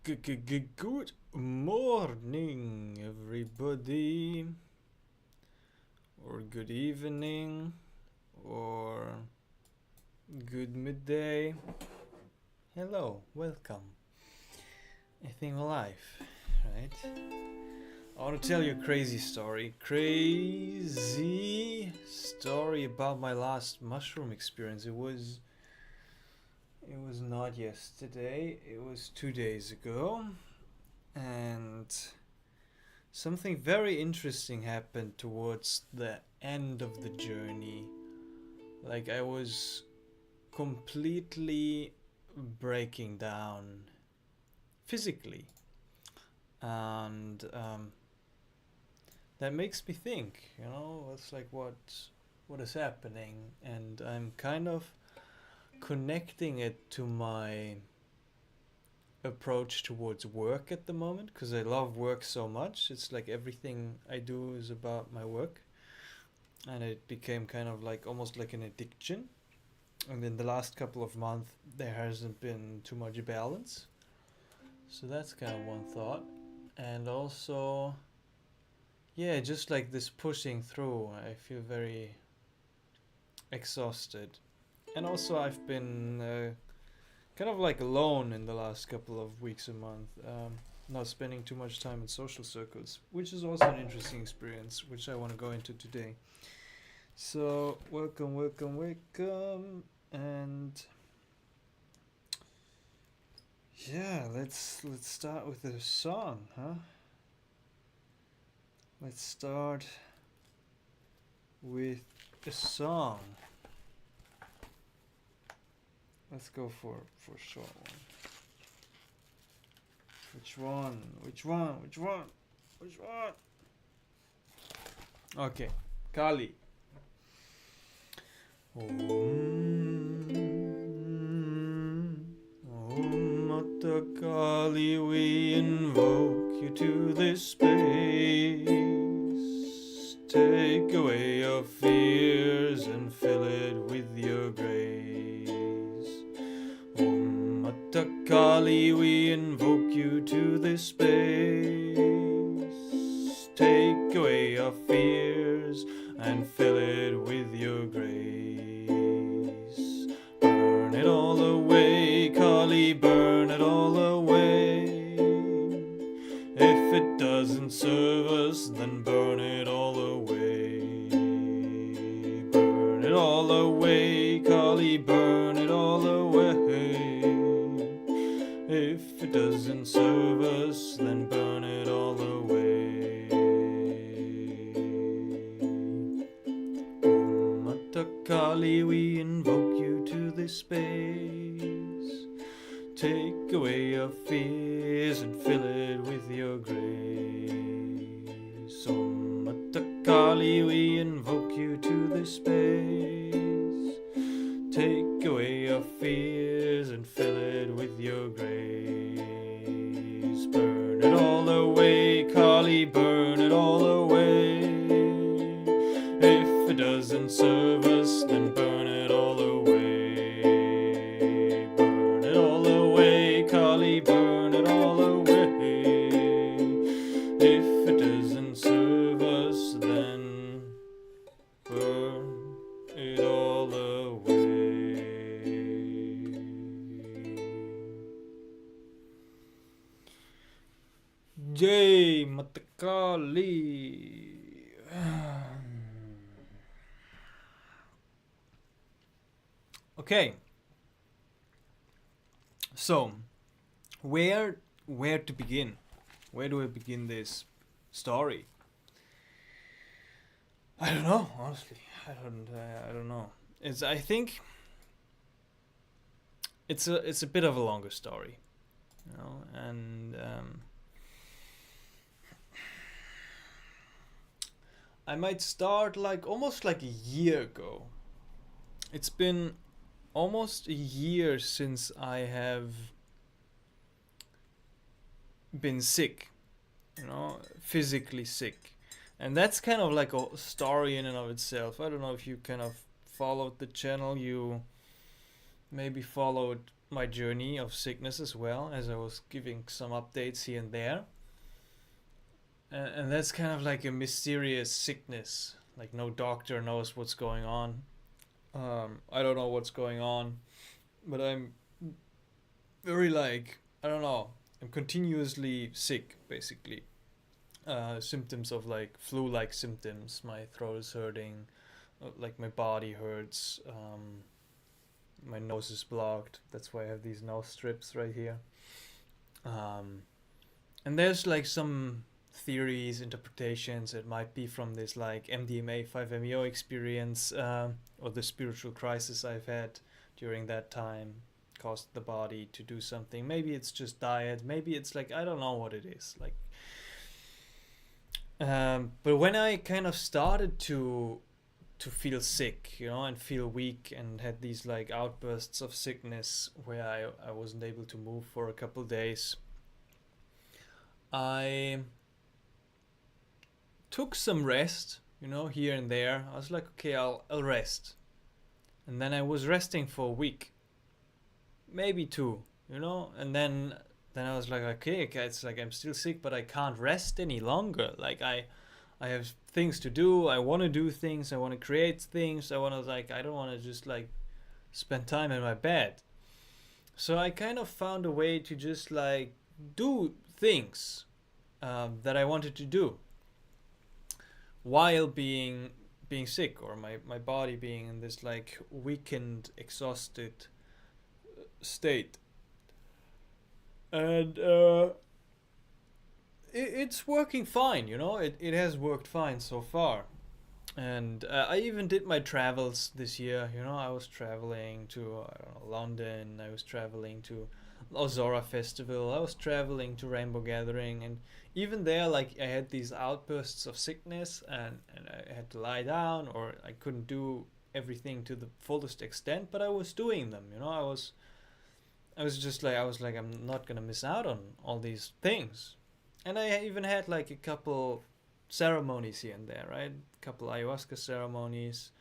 Good morning, everybody, or good evening, or good midday. Hello, welcome. I think alive, right? I want to tell you a crazy story. Crazy story about my last mushroom experience. It was not yesterday, it was 2 days ago, and something very interesting happened towards the end of the journey. Like, I was completely breaking down physically, and that makes me think, it's like what is happening, and I'm kind of connecting it to my approach towards work at the moment, because I love work so much. It's like everything I do is about my work, and it became kind of like almost like an addiction. And in the last couple of months, there hasn't been too much balance. So that's kind of one thought. And also, yeah, just like this pushing through, I feel very exhausted. And also, I've been kind of like alone in the last couple of weeks a month, not spending too much time in social circles, which is also an interesting experience, which I want to go into today. So welcome, and yeah, let's start with a song, huh? Let's start with a song. Let's go for a short one. Which one? Okay, Kali. Om Mata Kali, we invoke you to this space. Take away your fears and fill it with your grace. Om Mata Kali, we invoke you to this space. Take away your fears and fill it with your grace. Burn it all away, Kali, burn it all away. If it doesn't serve us, then burn it all away. Burn it all away, Kali, burn it all away. If it doesn't serve us, then burn it all away. Om Mata Kali, we invoke you to this space. Take away your fears and fill it with your grace. Om Mata Kali, we invoke you to this space. Take away your fears and fill it with your grace. Burn it all away, Kali, burn it all away. If it doesn't serve us, then burn it all away. Burn it all away, Kali, burn it all away. If it doesn't serve us, then burn it all away. Jai Mata Kali. Okay, so where to begin? Where do I begin this story? I don't know, honestly. I don't know. I think it's a bit of a longer story, and I might start like almost like a year ago. It's been almost a year since I have been sick, physically sick. And that's kind of like a story in and of itself. I don't know if you kind of followed the channel. You maybe followed my journey of sickness as well, as I was giving some updates here and there. And that's kind of like a mysterious sickness. Like no doctor knows what's going on. I don't know what's going on, but I'm very like, I don't know. I'm continuously sick, basically. Symptoms of like flu-like symptoms. My throat is hurting, like my body hurts. My nose is blocked. That's why I have these nose strips right here. Um, and there's like some theories, interpretations. It might be from this like MDMA 5-MeO experience, or the spiritual crisis I've had during that time caused the body to do something. Maybe it's just diet. Maybe it's like, I don't know what it is. Like, but when I kind of started to feel sick, and feel weak, and had these like outbursts of sickness where I wasn't able to move for a couple days, I took some rest, here and there. I was like, okay, I'll rest. And then I was resting for a week, maybe two, and then I was like, okay, it's like I'm still sick, but I can't rest any longer. Like I have things to do. I want to do things. I want to create things. I want to I don't want to just like spend time in my bed. So I kind of found a way to just like do things that I wanted to do while being sick, or my body being in this like weakened, exhausted state. And it's working fine, it has worked fine so far. And I even did my travels this year. I was traveling to London. I was traveling to Ozora Festival. I was traveling to Rainbow Gathering, and even there, like I had these outbursts of sickness, and I had to lie down, or I couldn't do everything to the fullest extent, but I was doing them. I was just like, I'm not gonna miss out on all these things. And I even had like a couple ceremonies here and there, right? A couple ayahuasca ceremonies.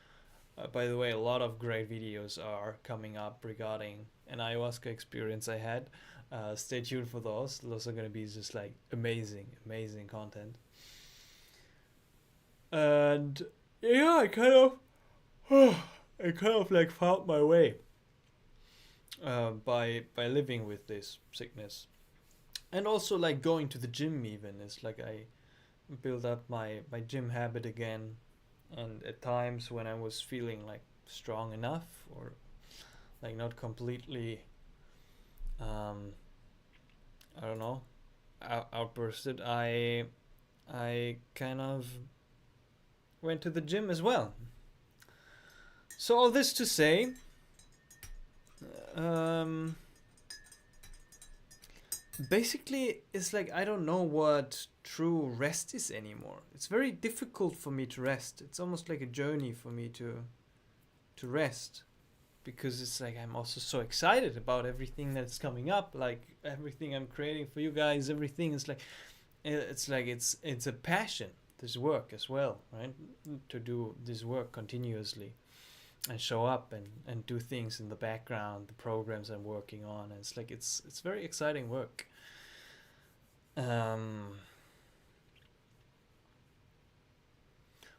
By the way, a lot of great videos are coming up regarding an ayahuasca experience I had. Stay tuned for those. Those are gonna be just like amazing content. And yeah, I kind of like found my way by living with this sickness. And also like going to the gym, even is like I build up my gym habit again. And at times when I was feeling like strong enough, or like not completely I don't know, outbursted, I kind of went to the gym as well. So all this to say, basically it's like I don't know what true rest is anymore. It's very difficult for me to rest. It's almost like a journey for me to rest, because it's like I'm also so excited about everything that's coming up, like everything I'm creating for you guys. Everything is like it's a passion, this work as well, right? To do this work continuously and show up and do things in the background, the programs I'm working on. And it's like it's very exciting work.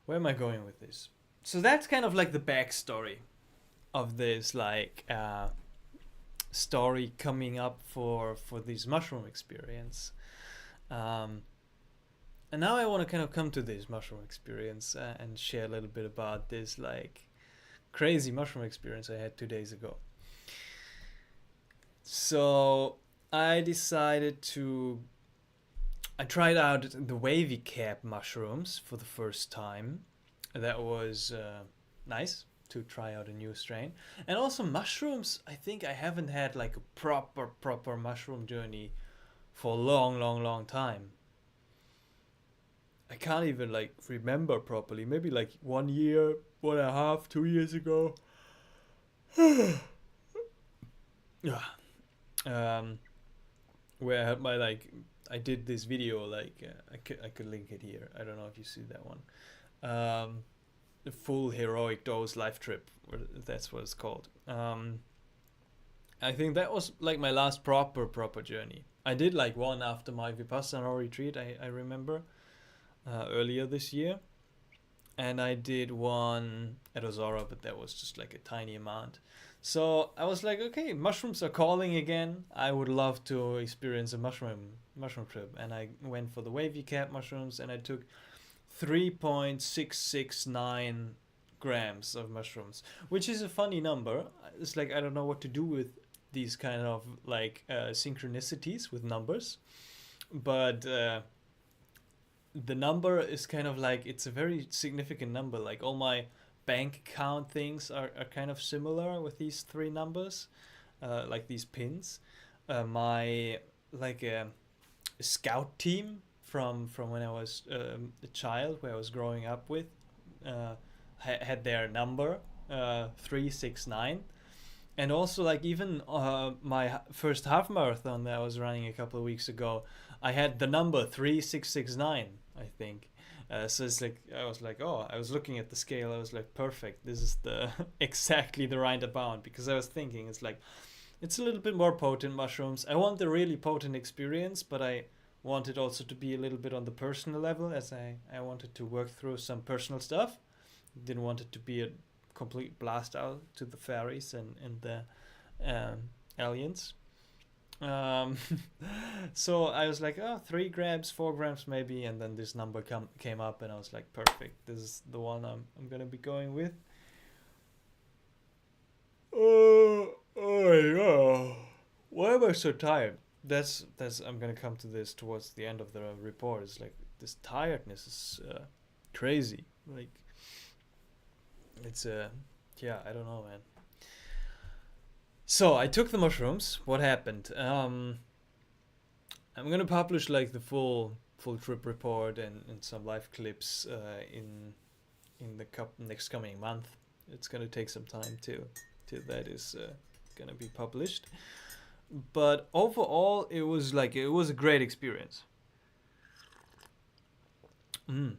Where am I going with this? So that's kind of like the backstory of this like story coming up for this mushroom experience. And now I want to kind of come to this mushroom experience and share a little bit about this like crazy mushroom experience I had 2 days ago. So I tried out the wavy cap mushrooms for the first time. That was nice to try out a new strain. And also mushrooms, I think I haven't had like a proper mushroom journey for a long time. I can't even like remember properly. Maybe like 1 year, 1.5, 2 years ago. Where I had my like, I did this video like I could link it here. I don't know if you see that one. The full heroic dose life trip, or that's what it's called. I think that was like my last proper journey. I did like one after my Vipassana retreat, I remember, earlier this year. And I did one at Ozora, but that was just like a tiny amount. So I was like, okay, mushrooms are calling again. I would love to experience a mushroom trip. And I went for the wavy cap mushrooms, and I took 3.669 grams of mushrooms, which is a funny number. It's like I don't know what to do with these kind of like synchronicities with numbers, but the number is kind of like it's a very significant number. Like all my bank account things are kind of similar with these three numbers, like these pins. My like scout team from when I was a child, where I was growing up with, had their number 369. And also like even my first half marathon that I was running a couple of weeks ago, I had the number 3669, I think. So it's like I was like, oh, I was looking at the scale. I was like, perfect. This is the exactly the right amount, because I was thinking it's like it's a little bit more potent mushrooms. I want the really potent experience, but I want it also to be a little bit on the personal level, as I wanted to work through some personal stuff. Didn't want it to be a complete blast out to the fairies and the aliens. Um, so I was like, oh, 3 grams, 4 grams maybe, and then this number came up, and I was like, perfect. This is the one I'm gonna be going with. Oh yeah. Why am I so tired? That's I'm gonna come to this towards the end of the report. It's like this tiredness is crazy. Like it's yeah, I don't know, man. So I took the mushrooms. What happened? I'm gonna publish like the full trip report and some live clips in the next coming month. It's gonna take some time till that is gonna be published. But overall, it was a great experience. I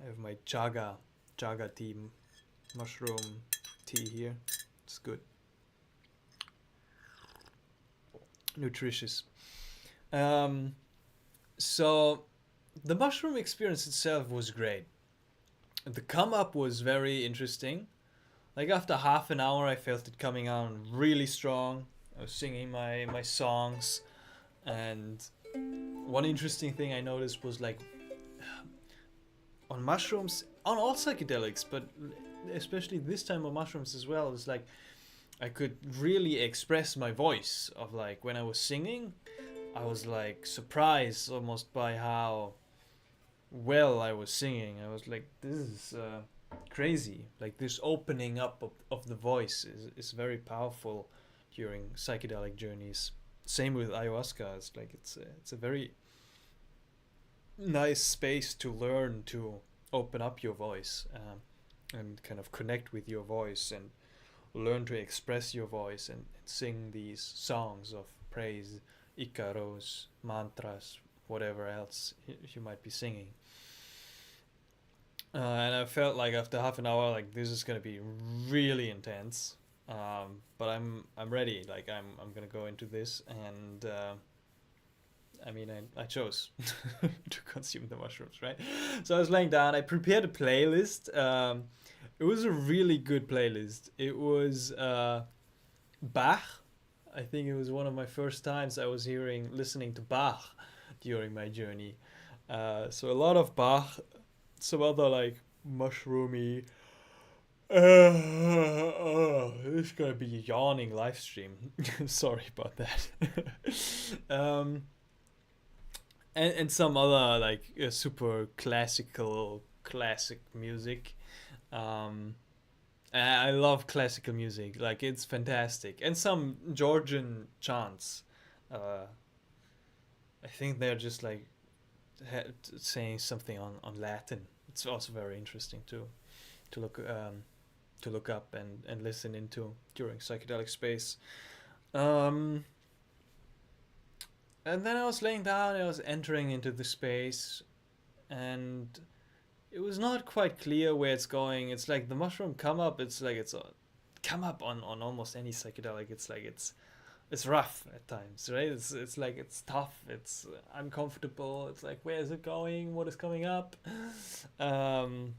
have my chaga tea, mushroom tea here. It's good, nutritious. So the mushroom experience itself was great. The come up was very interesting. Like after half an hour, I felt it coming on really strong. I was singing my songs, and one interesting thing I noticed was like on mushrooms, on all psychedelics, but especially this time on mushrooms as well, is like I could really express my voice. Of like when I was singing, I was like surprised almost by how well I was singing. I was like, this is crazy. Like this opening up of the voice is very powerful during psychedelic journeys. Same with ayahuasca. It's like it's a very nice space to learn to open up your voice, and kind of connect with your voice and learn to express your voice and sing these songs of praise, ikaros, mantras, whatever else you might be singing. And I felt like after half an hour, like this is gonna be really intense. But I'm ready. Like I'm gonna go into this, and I mean I chose to consume the mushrooms, right? So I was laying down. I prepared a playlist. It was a really good playlist. It was Bach. I think it was one of my first times I was listening to Bach during my journey. So a lot of Bach, some other like mushroomy. This is gonna be a yawning live stream. Sorry about that. um, and some other like super classic music. Um, I love classical music. Like it's fantastic, and some Georgian chants. I think they're just like saying something on Latin. It's also very interesting to look to look up and listen into during psychedelic space. Um, and then I was laying down. I was entering into the space, and it was not quite clear where it's going. It's like the mushroom come up. It's like it's come up on almost any psychedelic. It's like it's it's rough at times, right? It's like it's tough, it's uncomfortable. It's like, where is it going? What is coming up? Um,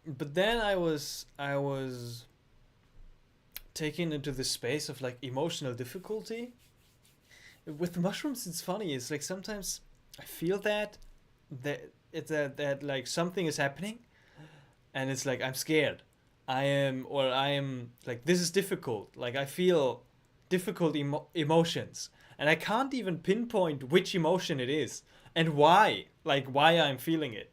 but then I was taken into this space of like emotional difficulty. With the mushrooms, it's funny. It's like sometimes I feel that like something is happening, and it's like I'm scared. I am like, this is difficult. Like I feel difficult emotions, and I can't even pinpoint which emotion it is and why. Like why I'm feeling it.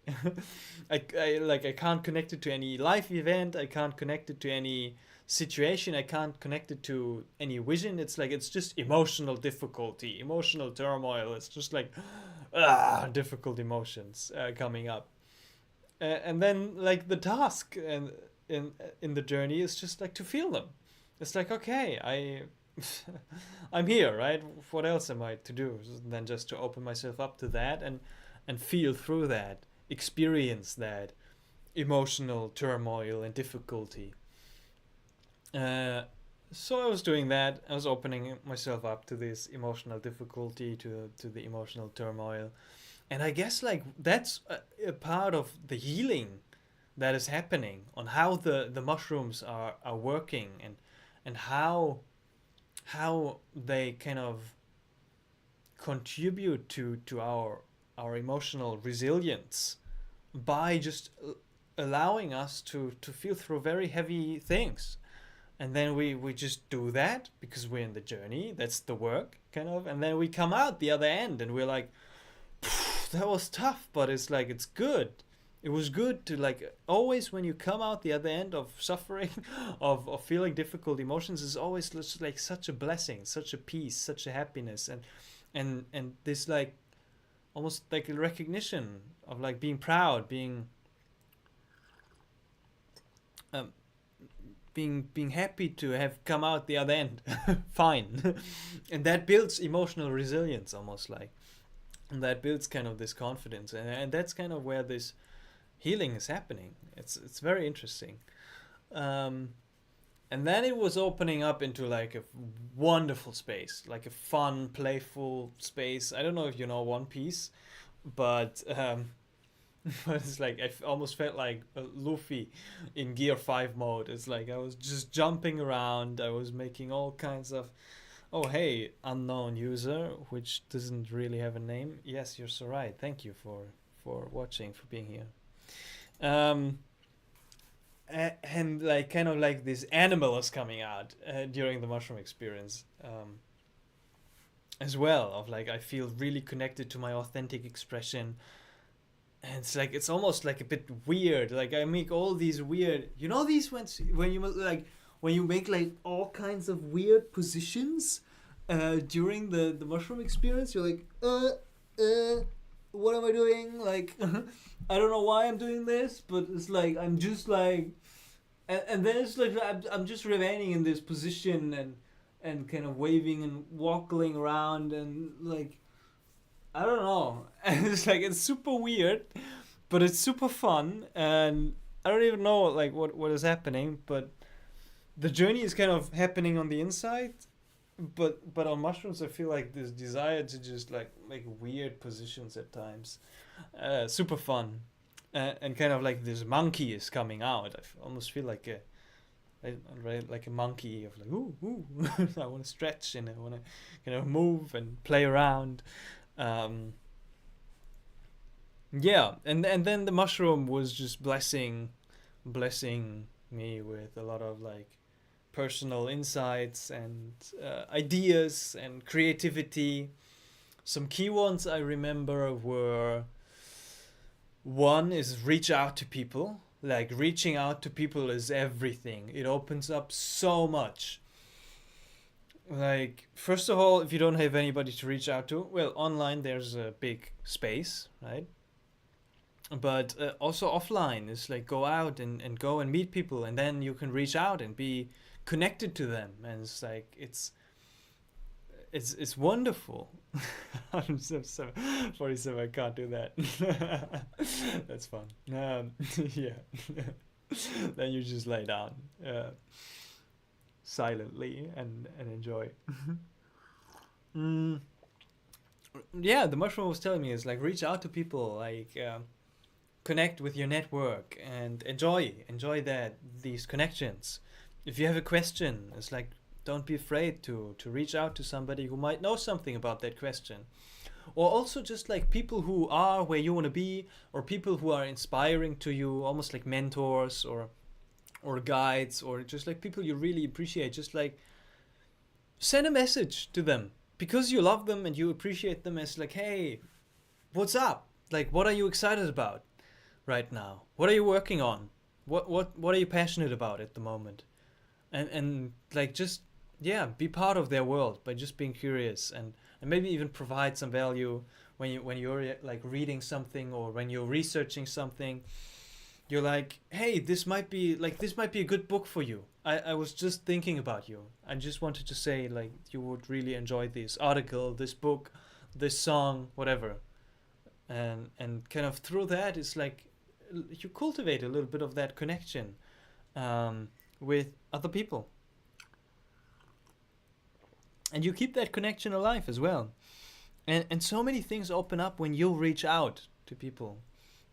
I can't connect it to any life event. I can't connect it to any situation. I can't connect it to any vision. It's like it's just emotional difficulty, emotional turmoil. It's just like difficult emotions coming up. And then like the task and in the journey is just like to feel them. It's like, okay, I'm here, right? What else am I to do than just to open myself up to that and feel through that, experience that emotional turmoil and difficulty. uh, so I was doing that. I was opening myself up to this emotional difficulty, to the emotional turmoil. And I guess like that's a part of the healing that is happening, on how the mushrooms are working, and how they kind of contribute to our emotional resilience by just allowing us to feel through very heavy things. And then we just do that because we're in the journey. That's the work, kind of. And then we come out the other end and we're like, that was tough, but it's like it's good. It was good to like, always when you come out the other end of suffering, of feeling difficult emotions, is always just like such a blessing, such a peace, such a happiness, and this like almost like a recognition of like being proud, um, being happy to have come out the other end fine. And that builds emotional resilience, almost like, and that builds kind of this confidence, and that's kind of where this healing is happening. It's very interesting. um, and then it was opening up into like a wonderful space, like a fun, playful space. I don't know if you know One Piece, but but it's like almost felt like Luffy in Gear 5 mode. It's like I was just jumping around. I was making all kinds of, oh hey, unknown user, which doesn't really have a name. Yes, you're so right. Thank you for watching, for being here. Um, and like kind of like this animal is coming out during the mushroom experience, as well. Of like I feel really connected to my authentic expression, and it's like it's almost like a bit weird. Like I make all these weird, you know, these when you like when you make like all kinds of weird positions during the mushroom experience. You're like, what am I doing? Like, I don't know why I'm doing this, but it's like I'm just like, and then it's like I'm just remaining in this position and kind of waving and waggling around and like, I don't know. And it's like it's super weird, but it's super fun, and I don't even know like what is happening, but the journey is kind of happening on the inside. But on mushrooms, I feel like this desire to just like make weird positions at times, super fun, and kind of like this monkey is coming out. Almost feel like right, like a monkey of like, ooh. I want to stretch and I want to kind of move and play around. Um, yeah, and then the mushroom was just blessing me with a lot of like personal insights and ideas and creativity. Some key ones I remember were, one is reach out to people. Like reaching out to people is everything. It opens up so much. Like first of all, if you don't have anybody to reach out to, well, online there's a big space, right? But also offline is like go out and go and meet people, and then you can reach out and be connected to them, and it's like it's wonderful. I'm so 47. I can't do that. That's fun. Yeah. Then you just lay down. silently and enjoy. mm, yeah, the mushroom was telling me is like reach out to people, like connect with your network and enjoy that these connections. If you have a question, it's like don't be afraid to reach out to somebody who might know something about that question. Or also just like people who are where you want to be, or people who are inspiring to you, almost like mentors or guides, or just like people you really appreciate. Just like send a message to them because you love them and you appreciate them, as like, hey, what's up? Like, what are you excited about right now? What are you working on? What are you passionate about at the moment? And like just be part of their world by just being curious, and maybe even provide some value when you're like reading something or when you're researching something. You're like, hey, this might be a good book for you. I was just thinking about you. I just wanted to say like you would really enjoy this article, this book, this song, whatever. And kind of through that, it's like you cultivate a little bit of that connection um, with other people, and you keep that connection alive as well. And so many things open up when you reach out to people.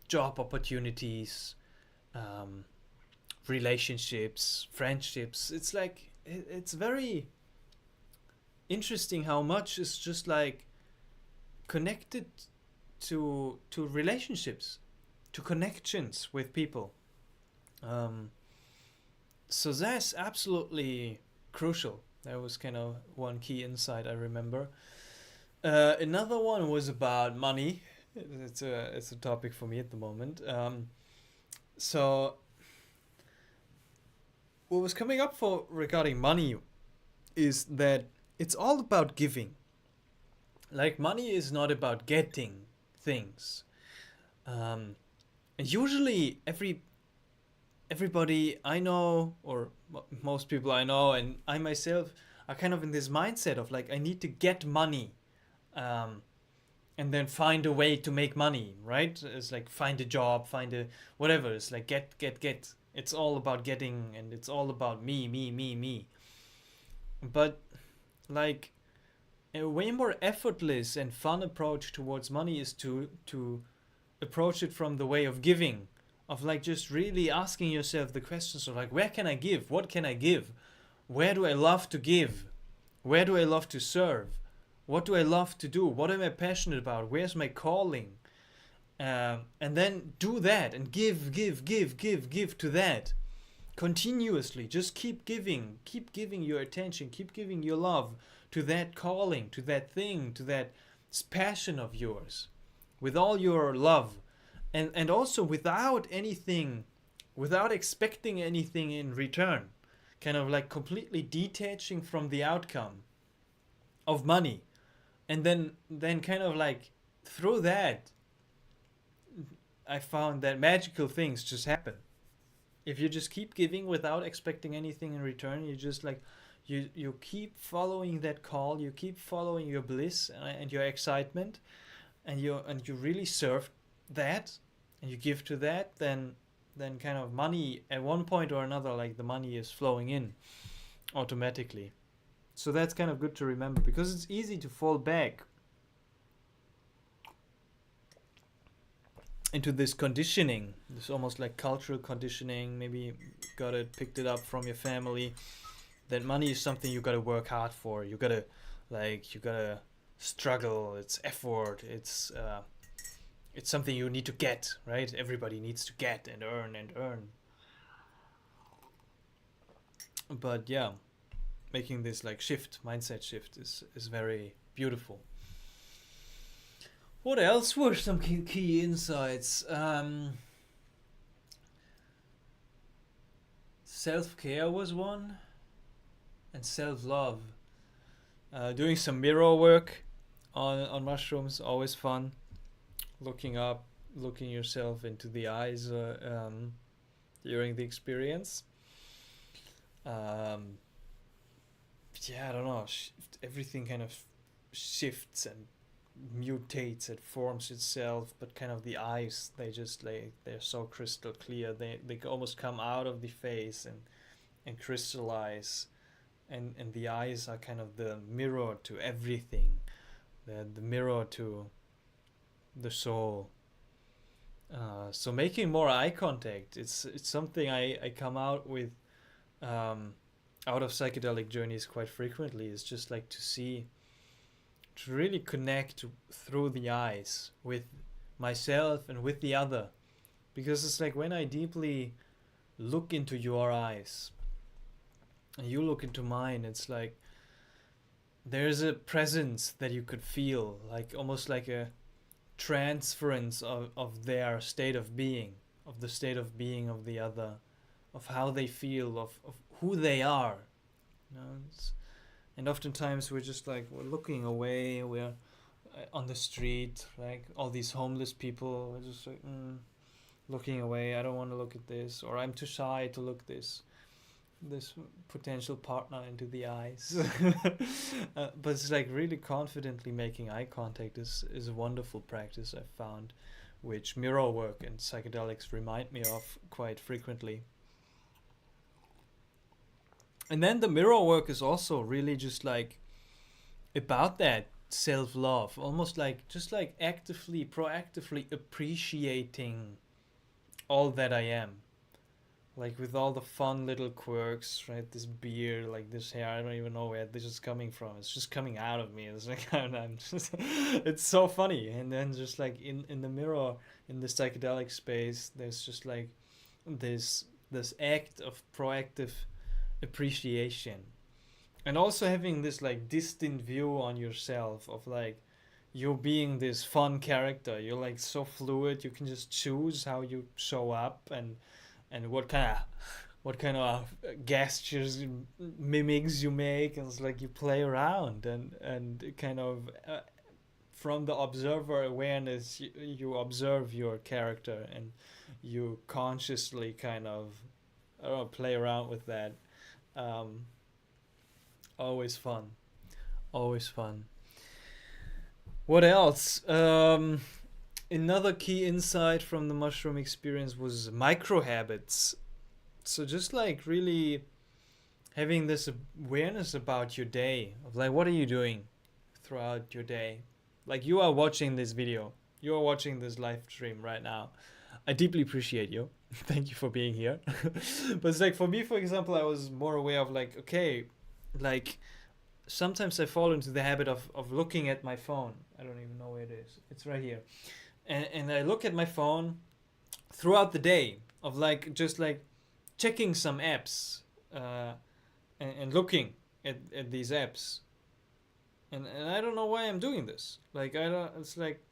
Job opportunities, um, relationships, friendships. It's like it's very interesting how much is just like connected to relationships, to connections with people. Um, so that's absolutely crucial. That was kind of one key insight I remember. Another one was about money. It's a topic for me at the moment. So what was coming up for regarding money is that it's all about giving. Like money is not about getting things. Um, and usually everybody I know, or most people I know, and I myself are kind of in this mindset of like I need to get money, um, and then find a way to make money. Right? It's like find a job, find a whatever. It's like get. It's all about getting, and it's all about me. But like a way more effortless and fun approach towards money is to approach it from the way of giving, of like just really asking yourself the questions of like, where can I give, what can I give, where do I love to give, where do I love to serve, what do I love to do, what am I passionate about, where's my calling, and then do that and give to that continuously. Just keep giving your attention, keep giving your love to that calling, to that thing, to that passion of yours, with all your love, and also without anything, without expecting anything in return, kind of like completely detaching from the outcome of money. And then kind of like through that, I found that magical things just happen. If you just keep giving without expecting anything in return, you just like you keep following that call, you keep following your bliss and your excitement, and you really serve that, and you give to that, then kind of money at one point or another, like the money is flowing in automatically. So that's kind of good to remember, because it's easy to fall back into this conditioning, this almost like cultural conditioning. Maybe you got it, picked it up from your family, that money is something you gotta work hard for. You gotta struggle. It's effort. It's something you need to get, right? Everybody needs to get and earn and earn. But yeah, making this like mindset shift is very beautiful. What else were some key insights? Self-care was one, and self-love. Doing some mirror work on mushrooms, always fun. Looking yourself into the eyes during the experience. Yeah, I don't know. Everything kind of shifts and mutates, it forms itself, but kind of the eyes, they're so crystal clear. They almost come out of the face and crystallize and the eyes are kind of the mirror to everything, the mirror to the soul. So making more eye contact, it's something I come out with, out of psychedelic journeys quite frequently. It's just like to really connect through the eyes with myself and with the other, because it's like when I deeply look into your eyes and you look into mine, it's like there's a presence that you could feel, like almost like a transference of their state of being, of the state of being of the other, of how they feel, of who they are. You know, and oftentimes we're just like, we're looking away, we're on the street, like all these homeless people, we're just like, looking away, I don't want to look at this, or I'm too shy to look this potential partner into the eyes. But it's like really confidently making eye contact is a wonderful practice I've found, which mirror work and psychedelics remind me of quite frequently. And then the mirror work is also really just like about that self-love, almost like just like actively, proactively appreciating all that I am, like with all the fun little quirks, right? This beard, like this hair, I don't even know where this is coming from. It's just coming out of me. It's like I'm just, it's so funny. And then just like in the mirror, in the psychedelic space, there's just like this act of proactive appreciation, and also having this like distant view on yourself of like you being this fun character. You're like so fluid. You can just choose how you show up and what kind of gestures, mimics you make, and it's like you play around and kind of from the observer awareness, you observe your character and you consciously kind of, I don't know, play around with that. Always fun, always fun. What else? Another key insight from the mushroom experience was micro habits. So just like really having this awareness about your day, of like what are you doing throughout your day. Like you are watching this video, you are watching this live stream right now. I deeply appreciate you. Thank you for being here. But it's like for me, for example, I was more aware of like, okay, like sometimes I fall into the habit of looking at my phone. I don't even know where it is. It's right here. And I look at my phone throughout the day, of like just like checking some apps, and looking at these apps. And I don't know why I'm doing this. Like I don't. It's like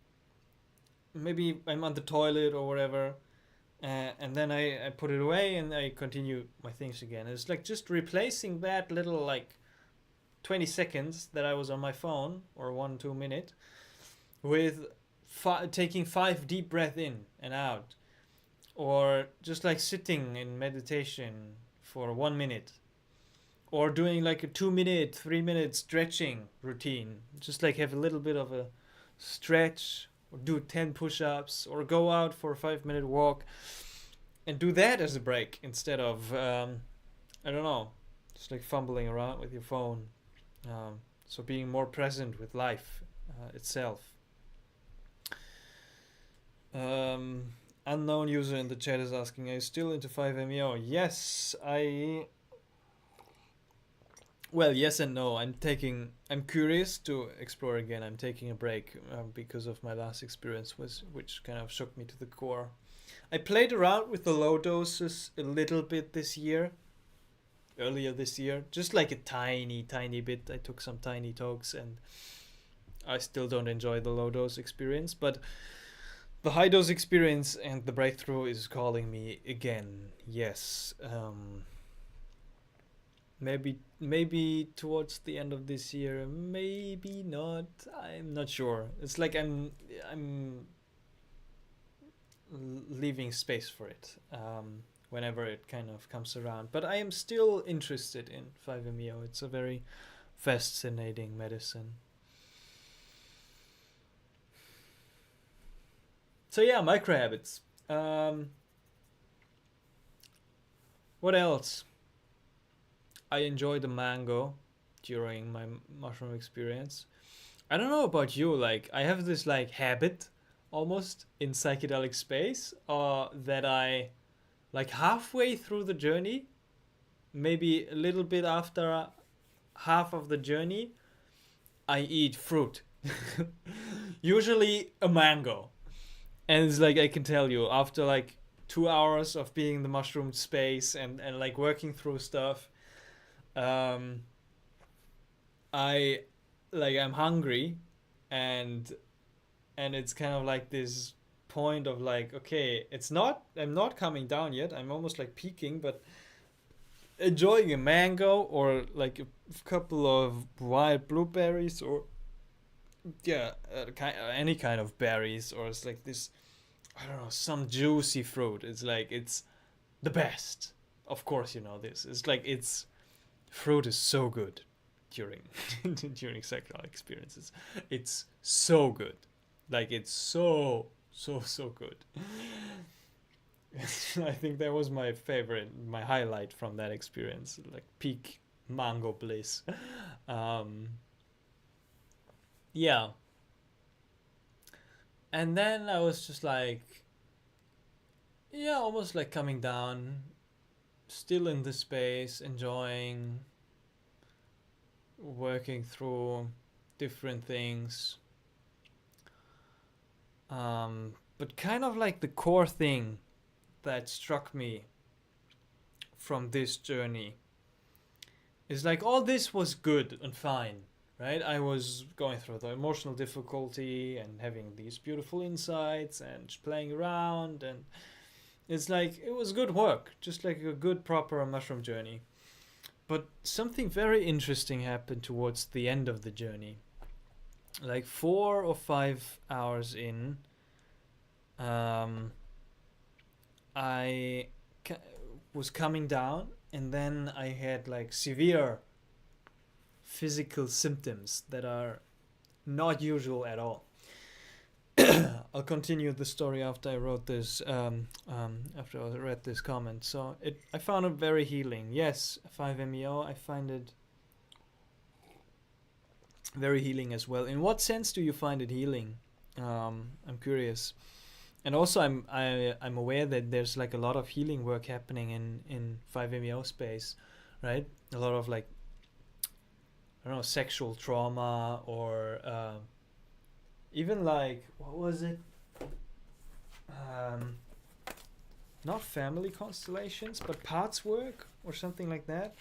maybe I'm on the toilet or whatever, and then I put it away and I continue my things again. It's like just replacing that little like 20 seconds that I was on my phone, or 1-2 minutes, with taking 5 deep breath in and out, or just like sitting in meditation for 1 minute, or doing like a 2-minute, 3-minute stretching routine. Just like have a little bit of a stretch, or do 10 push-ups, or go out for a 5-minute walk, and do that as a break instead of I don't know, just like fumbling around with your phone. So being more present with life itself. Unknown user in the chat is asking, are you still into 5-MeO? Yes, well, yes and no. I'm curious to explore again. I'm taking a break because of my last experience, which kind of shook me to the core. I played around with the low doses a little bit earlier this year, just like a tiny bit. I took some tiny talks, and I still don't enjoy the low dose experience, but the high dose experience and the breakthrough is calling me again. Yes. Maybe towards the end of this year, maybe not. I'm not sure. It's like I'm leaving space for it whenever it kind of comes around. But I am still interested in 5-MeO. It's a very fascinating medicine. So yeah, micro habits. What else? I enjoy the mango during my mushroom experience. I don't know about you, like I have this like habit almost in psychedelic space that I like halfway through the journey, maybe a little bit after half of the journey, I eat fruit. Usually a mango. And it's like I can tell you, after like 2 hours of being in the mushroom space and like working through stuff, um, I I'm hungry, and it's kind of like this point of like, okay, it's not, I'm not coming down yet, I'm almost like peaking, but enjoying a mango or like a couple of wild blueberries, or yeah, any kind of berries, or it's like this, I don't know, some juicy fruit. It's like it's the best. Of course, you know this. It's like it's fruit is so good during during psychedelic experiences. It's so good. Like it's so good. I think that was my favorite, my highlight from that experience. Like peak mango bliss. Um, yeah, and then I was just like, yeah, almost like coming down, still in the space, enjoying working through different things. But kind of like the core thing that struck me from this journey is like all this was good and fine, right? I was going through the emotional difficulty and having these beautiful insights and playing around, and it's like it was good work, just like a good proper mushroom journey. But something very interesting happened towards the end of the journey. Like 4 or 5 hours in, um, I was coming down, and then I had like severe physical symptoms that are not usual at all. I'll continue the story after I wrote this, after I read this comment. So I found it very healing. Yes, 5-MeO, I find it very healing as well. In what sense do you find it healing? I'm curious. And also, I'm aware that there's like a lot of healing work happening in 5-MeO space, right? A lot of like, I don't know, sexual trauma, or even like, what was it? Not family constellations, but parts work or something like that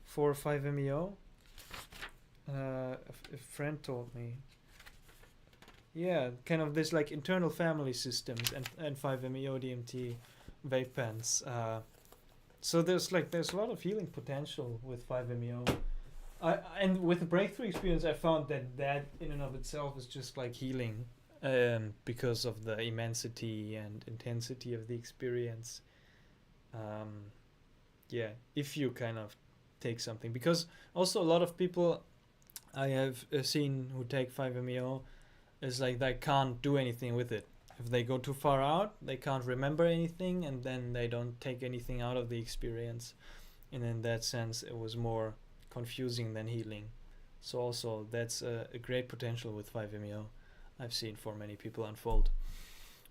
for 5-MeO. A friend told me. Yeah, kind of this like internal family systems and 5-MeO DMT vape pens. So there's a lot of healing potential with 5-MeO. And with the breakthrough experience, I found that in and of itself is just like healing, because of the immensity and intensity of the experience. Yeah, if you kind of take something, because also a lot of people I have seen who take 5-MeO is like they can't do anything with it. If they go too far out, they can't remember anything, and then they don't take anything out of the experience. And in that sense, it was more confusing than healing. So also that's a great potential with 5-MeO I've seen for many people unfold,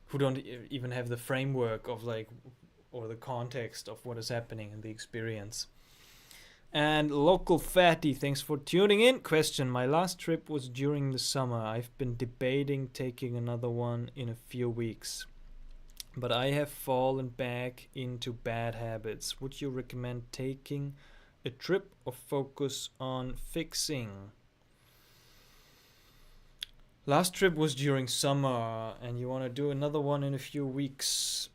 who don't even have the framework of like, or the context of what is happening in the experience. And Local Fatty, thanks for tuning in. Question: my last trip was during the summer. I've been debating taking another one in a few weeks, but I have fallen back into bad habits. Would you recommend taking a trip or focus on fixing? Last trip was during summer, and you want to do another one in a few weeks.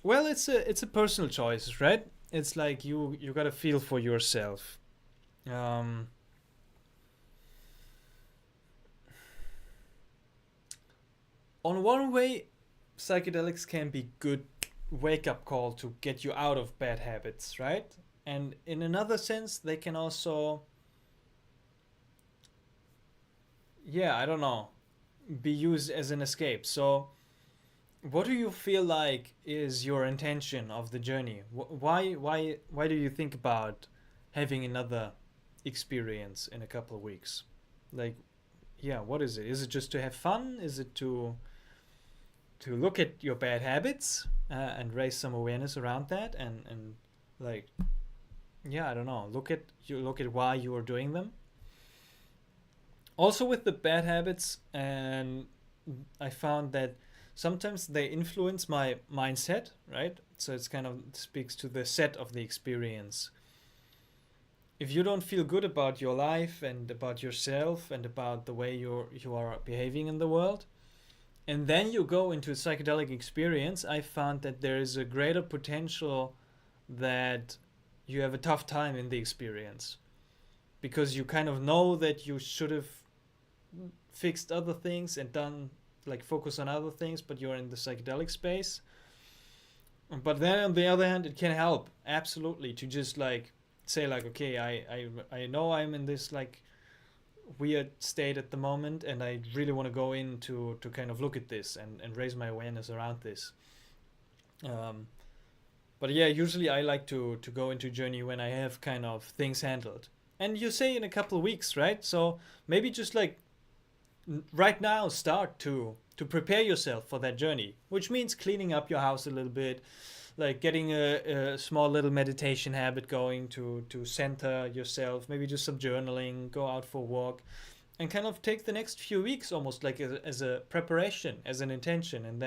Well, it's a personal choice, right? It's like you gotta feel for yourself. On one way, psychedelics can be good wake up call to get you out of bad habits, right? And in another sense, they can also, yeah, I don't know, be used as an escape. So what do you feel like is your intention of the journey? Why do you think about having another experience in a couple of weeks? Like, yeah, what is it? Is it just to have fun? Is it to look at your bad habits and raise some awareness around that, and like, yeah, I don't know, look at why you are doing them. Also with the bad habits, and I found that sometimes they influence my mindset, right? So it's kind of speaks to the set of the experience. If you don't feel good about your life and about yourself and about the way you are behaving in the world, and then you go into a psychedelic experience, I found that there is a greater potential that you have a tough time in the experience, because you kind of know that you should have fixed other things and done, like, focus on other things, but you're in the psychedelic space. But then on the other hand, it can help absolutely to just like say like, okay, I know I'm in this like weird state at the moment, and I really want to go in to kind of look at this and raise my awareness around this. But yeah, usually I like to go into a journey when I have kind of things handled. And you say in a couple of weeks, right? So maybe just like right now start to prepare yourself for that journey, which means cleaning up your house a little bit, like getting a small little meditation habit going to center yourself, maybe do some journaling, go out for a walk, and kind of take the next few weeks almost like as a preparation, as an intention, and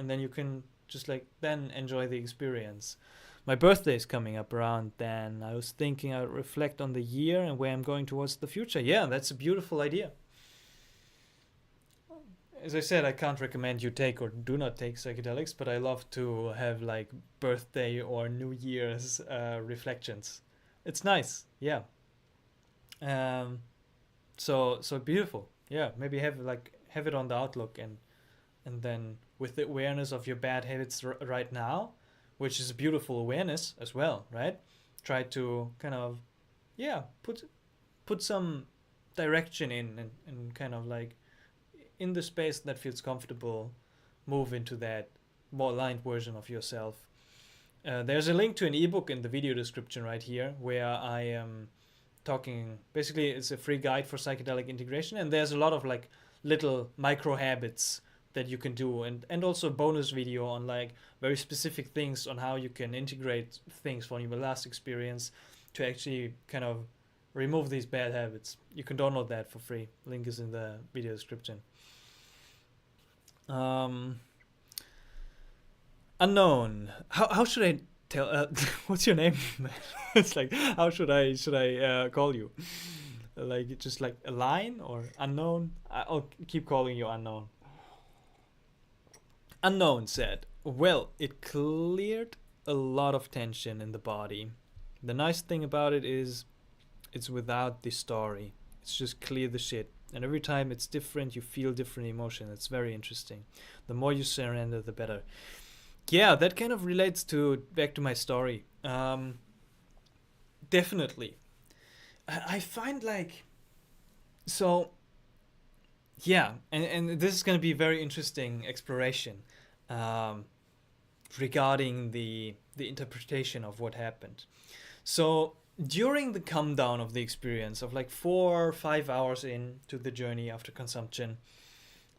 then you can just like then enjoy the experience. My birthday is coming up around then. I was thinking I would reflect on the year and where I'm going towards the future. Yeah, that's a beautiful idea. As I said, I can't recommend you take or do not take psychedelics, but I love to have like birthday or New Year's reflections. It's nice, yeah. Um, so beautiful, yeah. Maybe have it on the outlook, and then with the awareness of your bad habits right now, which is a beautiful awareness as well, right? Try to kind of, yeah, put some direction in, and kind of like in the space that feels comfortable, move into that more aligned version of yourself. There's a link to an ebook in the video description right here where I am talking. Basically, it's a free guide for psychedelic integration, and there's a lot of like little micro habits that you can do, and also a bonus video on like very specific things on how you can integrate things from your last experience to actually kind of remove these bad habits. You can download that for free. Link is in the video description. Unknown. How should I tell? What's your name? It's like, how should I call you? Like just like a line or unknown? I'll keep calling you unknown. Unknown said, "Well, it cleared a lot of tension in the body. The nice thing about it is it's without the story. It's just clear the shit. And every time it's different, you feel different emotion. It's very interesting. The more you surrender, the better." Yeah, that kind of relates to back to my story. Definitely. I find like, so yeah, and this is going to be a very interesting exploration um, regarding the interpretation of what happened. So during the come down of the experience of like 4 or 5 hours into the journey after consumption,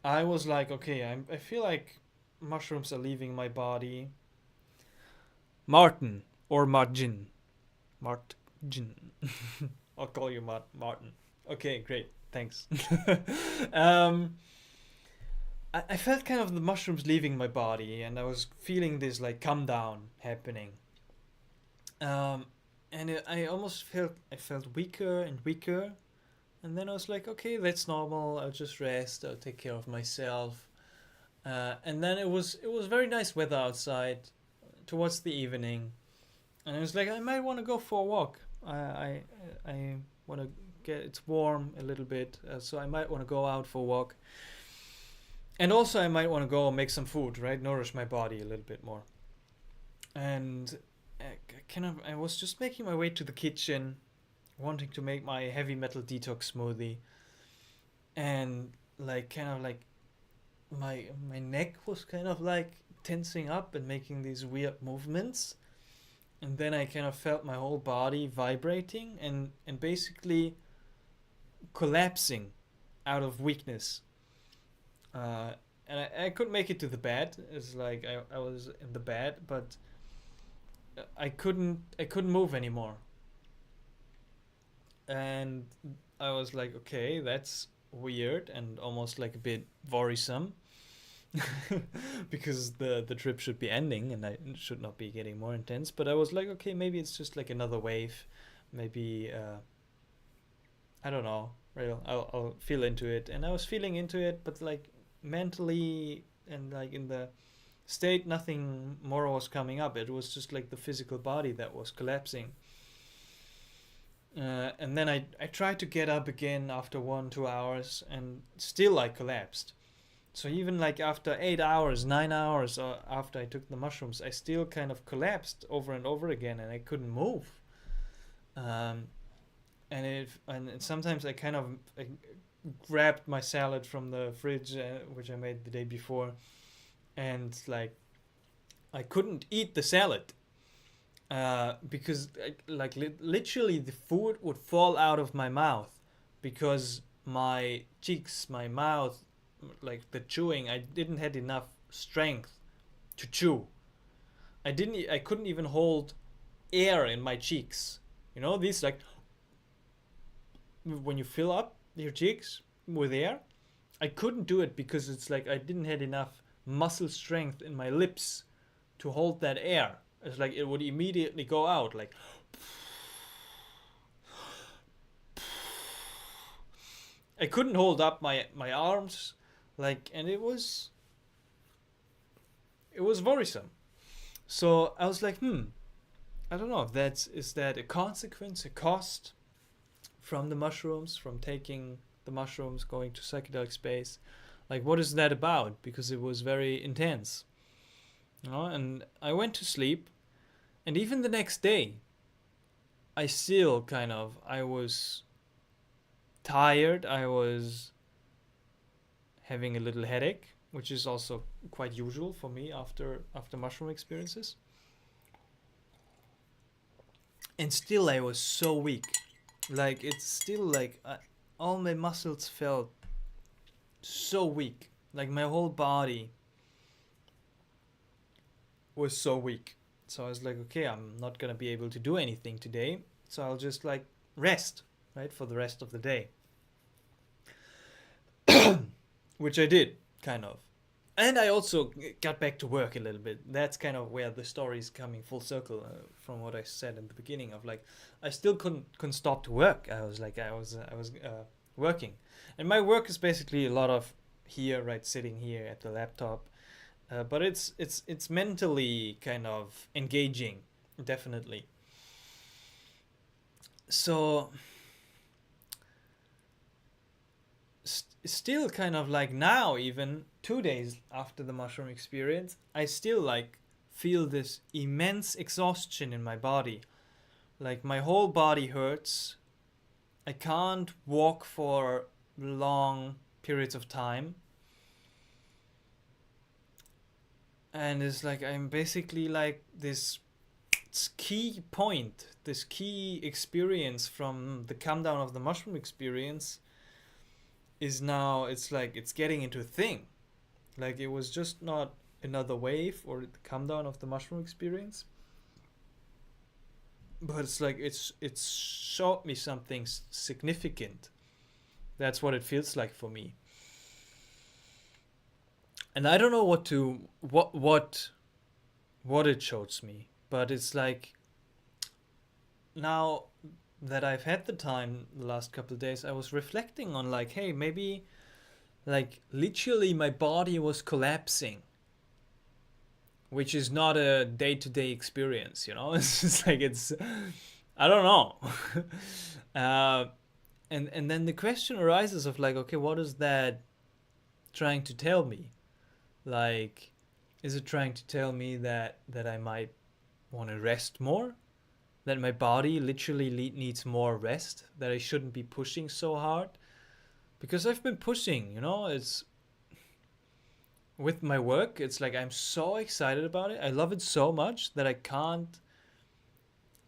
I was like, okay, I feel like mushrooms are leaving my body. Martin or Martin. Martin. I'll call you Martin. Okay, great. Thanks. um, I felt kind of the mushrooms leaving my body, and I was feeling this like come down happening. And I almost felt weaker and weaker, and then I was like, okay, that's normal. I'll just rest. I'll take care of myself. And then it was very nice weather outside, towards the evening, and I was like, I might want to go for a walk. I want to get it's warm a little bit, so I might want to go out for a walk. And also, I might want to go make some food, right? Nourish my body a little bit more. And I was just making my way to the kitchen, wanting to make my heavy metal detox smoothie, and like kind of like my neck was kind of like tensing up and making these weird movements, and then I kind of felt my whole body vibrating and basically collapsing out of weakness. And I couldn't make it to the bed. It's like I was in the bed, but I couldn't move anymore. And I was like, okay, that's weird and almost like a bit worrisome. Because the trip should be ending and I should not be getting more intense. But I was like, okay, maybe it's just like another wave. Maybe I don't know. I'll feel into it, and I was feeling into it, but like mentally and like in the state, nothing more was coming up. It was just like the physical body that was collapsing. And then I tried to get up again after 1 2 hours, and still I collapsed. So even like after 8 hours, 9 hours after I took the mushrooms, I still kind of collapsed over and over again, and I couldn't move. Um, and sometimes I grabbed my salad from the fridge, which I made the day before, and like I couldn't eat the salad because literally the food would fall out of my mouth because my cheeks, my mouth, like the chewing, I didn't had enough strength to chew. I couldn't even hold air in my cheeks. You know, these like when you fill up your cheeks with air, I couldn't do it because it's like I didn't had enough muscle strength in my lips to hold that air. It's like it would immediately go out like I couldn't hold up my arms like, and it was worrisome. So I was like, I don't know if is that a consequence, a cost from the mushrooms, from taking the mushrooms, going to psychedelic space. Like, what is that about? Because it was very intense. You know, and I went to sleep, and even the next day, I was tired. I was having a little headache, which is also quite usual for me after mushroom experiences. And still, I was so weak. Like it's still like all my muscles felt so weak. Like my whole body was so weak. So I was like, okay, I'm not gonna be able to do anything today. So I'll just like rest, right, for the rest of the day. Which I did, kind of. And I also got back to work a little bit. That's kind of where the story is coming full circle from what I said in the beginning of like I still couldn't stop to work. I was working, and my work is basically a lot of here, right, sitting here at the laptop. But it's mentally kind of engaging, definitely. So still kind of like now, even 2 days after the mushroom experience, I still like feel this immense exhaustion in my body. Like my whole body hurts. I can't walk for long periods of time. And it's like I'm basically like this key point, this key experience from the come down of the mushroom experience is now, it's like it's getting into a thing. Like it was just not another wave or the come down of the mushroom experience, but it's like it's showed me something significant. That's what it feels like for me. And I don't know what it shows me, but it's like now that I've had the time the last couple of days, I was reflecting on like, hey, maybe like literally my body was collapsing, which is not a day-to-day experience, you know. It's just like it's I don't know. uh, and then the question arises of like, okay, what is that trying to tell me? Like, is it trying to tell me that I might want to rest more? That my body literally needs more rest? That I shouldn't be pushing so hard? Because I've been pushing, you know, it's with my work, it's like I'm so excited about it. I love it so much that I can't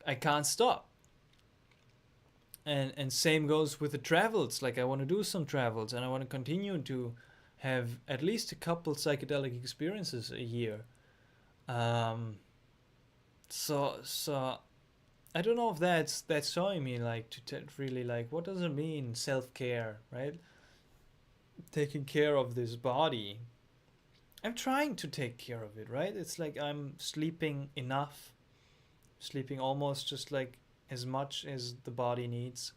I can't stop. And same goes with the travels. Like I want to do some travels, and I want to continue to have at least a couple psychedelic experiences a year. Um, so I don't know if that's showing me like to really like what does it mean self care, right? Taking care of this body. I'm trying to take care of it, right? It's like I'm sleeping enough, sleeping almost just like as much as the body needs,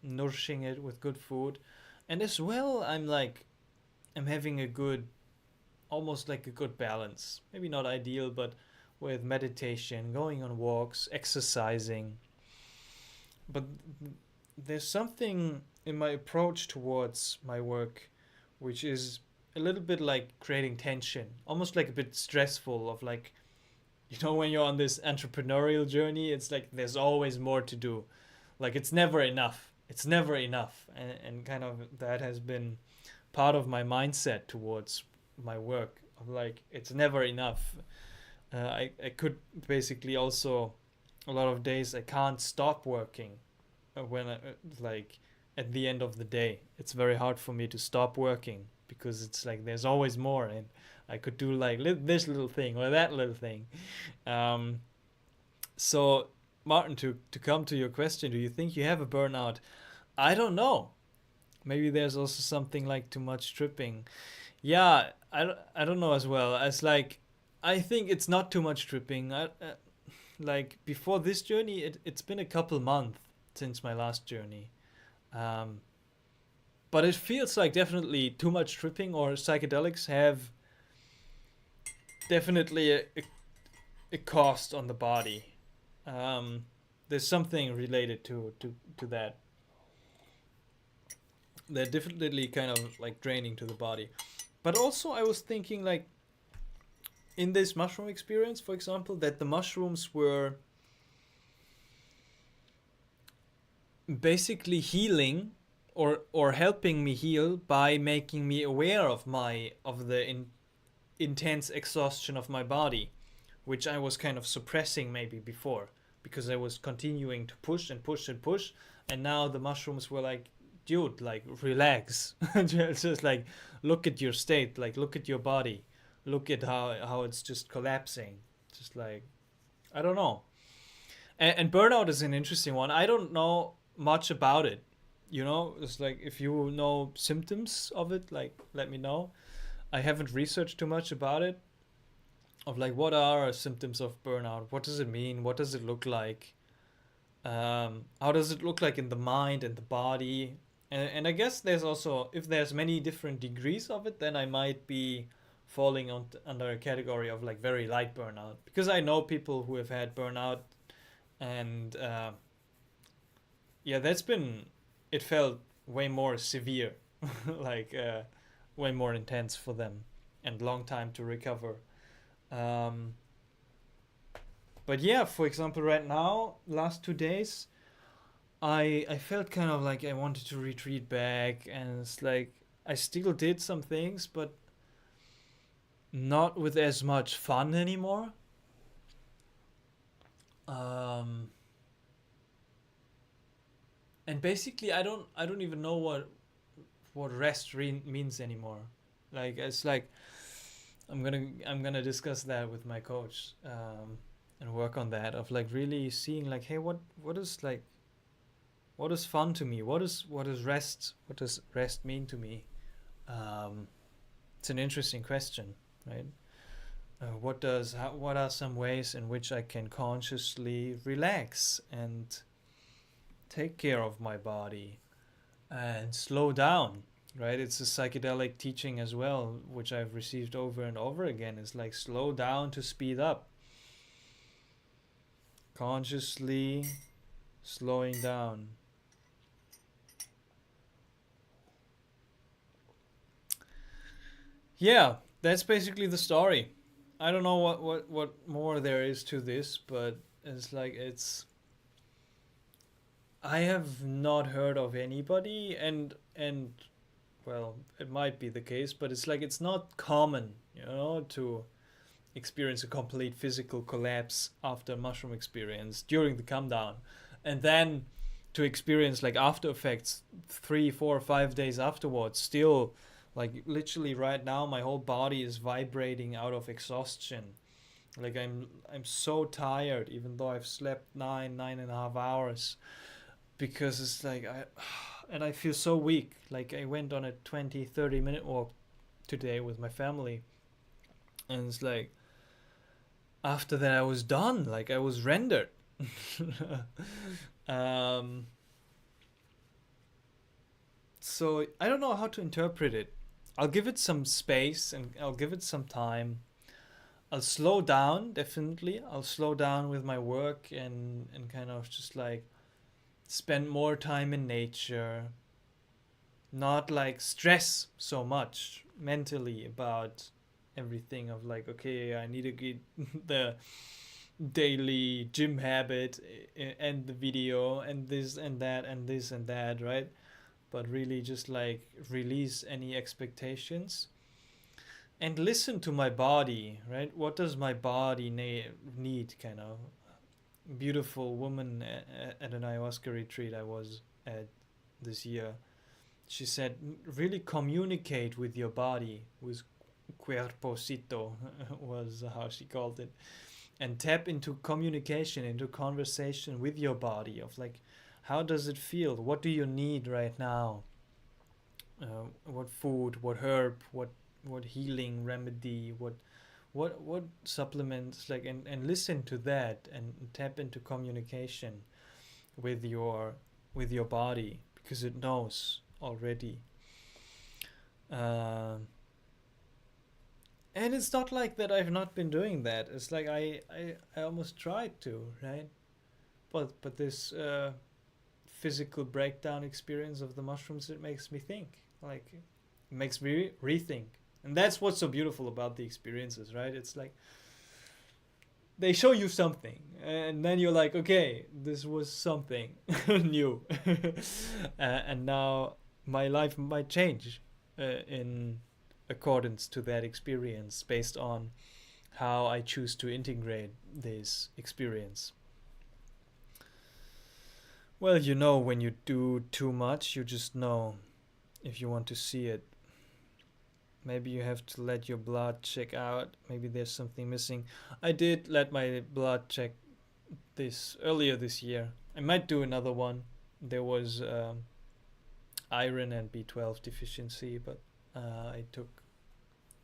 nourishing it with good food, and as well I'm having a good, almost like a good balance. Maybe not ideal, but with meditation, going on walks, exercising. But there's something in my approach towards my work which is a little bit like creating tension, almost like a bit stressful of like, when you're on this entrepreneurial journey, it's like there's always more to do. Like it's never enough. It's never enough. And kind of that has been part of my mindset towards my work of like it's never enough. I could basically also a lot of days I can't stop working when like at the end of the day it's very hard for me to stop working because it's like there's always more and I could do like this little thing or that little thing. um, so Martin, to come to your question, do you think you have a burnout? I don't know. Maybe there's also something like too much tripping. Yeah, I don't know as well as like I think it's not too much tripping. Like before this journey it's been a couple months since my last journey. um, but it feels like definitely too much tripping or psychedelics have definitely a cost on the body. um, there's something related to that. They're definitely kind of like draining to the body. But also I was thinking like in this mushroom experience, for example, that the mushrooms were basically healing or helping me heal by making me aware of the intense exhaustion of my body, which I was kind of suppressing maybe before because I was continuing to push and push and push, and now the mushrooms were like, dude, like relax. Just like look at your state, like look at your body, look at how it's just collapsing. Just like I don't know. And burnout is an interesting one. I don't know much about it. It's like if you know symptoms of it, like let me know. I haven't researched too much about it. Of like what are symptoms of burnout? What does it mean? What does it look like? How does it look like in the mind and the body? And I guess there's also, if there's many different degrees of it, then I might be falling under a category of like very light burnout because I know people who have had burnout and yeah, it felt way more severe, like way more intense for them and long time to recover. Um, but yeah, for example, right now, last 2 days, I felt kind of like I wanted to retreat back, and it's like I still did some things, but not with as much fun anymore. Um, and basically, I don't even know what rest means anymore. Like it's like I'm gonna discuss that with my coach, and work on that of like really seeing like, hey, what is fun to me? What does rest mean to me? Um, it's an interesting question, right? What are some ways in which I can consciously relax and take care of my body and slow down, right? It's a psychedelic teaching as well, which I've received over and over again. It's like slow down to speed up, consciously slowing down. Yeah, that's basically the story. I don't know what more there is to this, but it's like I have not heard of anybody, and well, it might be the case, but it's like it's not common, to experience a complete physical collapse after a mushroom experience during the come down, and then to experience like after effects 3, 4, 5 days afterwards, still like literally right now my whole body is vibrating out of exhaustion. Like I'm so tired even though I've slept 9.5 hours, because it's like I feel so weak. Like I went on a 20-30 minute walk today with my family, and it's like after that I was done, like I was rendered. um, so I don't know how to interpret it. I'll give it some space and I'll give it some time. I'll slow down, definitely. I'll slow down with my work and kind of just like spend more time in nature. Not like stress so much mentally about everything of like, okay, I need to get the daily gym habit and the video and this and that and this and that, right? But really just like release any expectations and listen to my body, right? What does my body need, kind of. Beautiful woman at an ayahuasca retreat I was at this year, she said, really communicate with your body, with cuerpocito was how she called it, and tap into communication, into conversation with your body of like, how does it feel? What do you need right now? What food? What herb? What healing remedy? What supplements? Like, and listen to that and tap into communication with your body, because it knows already. And it's not like that I've not been doing that. It's like I almost tried to, right? But this physical breakdown experience of the mushrooms, it makes me think. Like, it makes me rethink. And that's what's so beautiful about the experiences, right? It's like they show you something, and then you're like, okay, this was something new. And now my life might change in accordance to that experience, based on how I choose to integrate this experience. Well, you know, when you do too much, you just know if you want to see it. Maybe you have to let your blood check out. Maybe there's something missing. I did let my blood check earlier this year. I might do another one. There was iron and B12 deficiency, but I took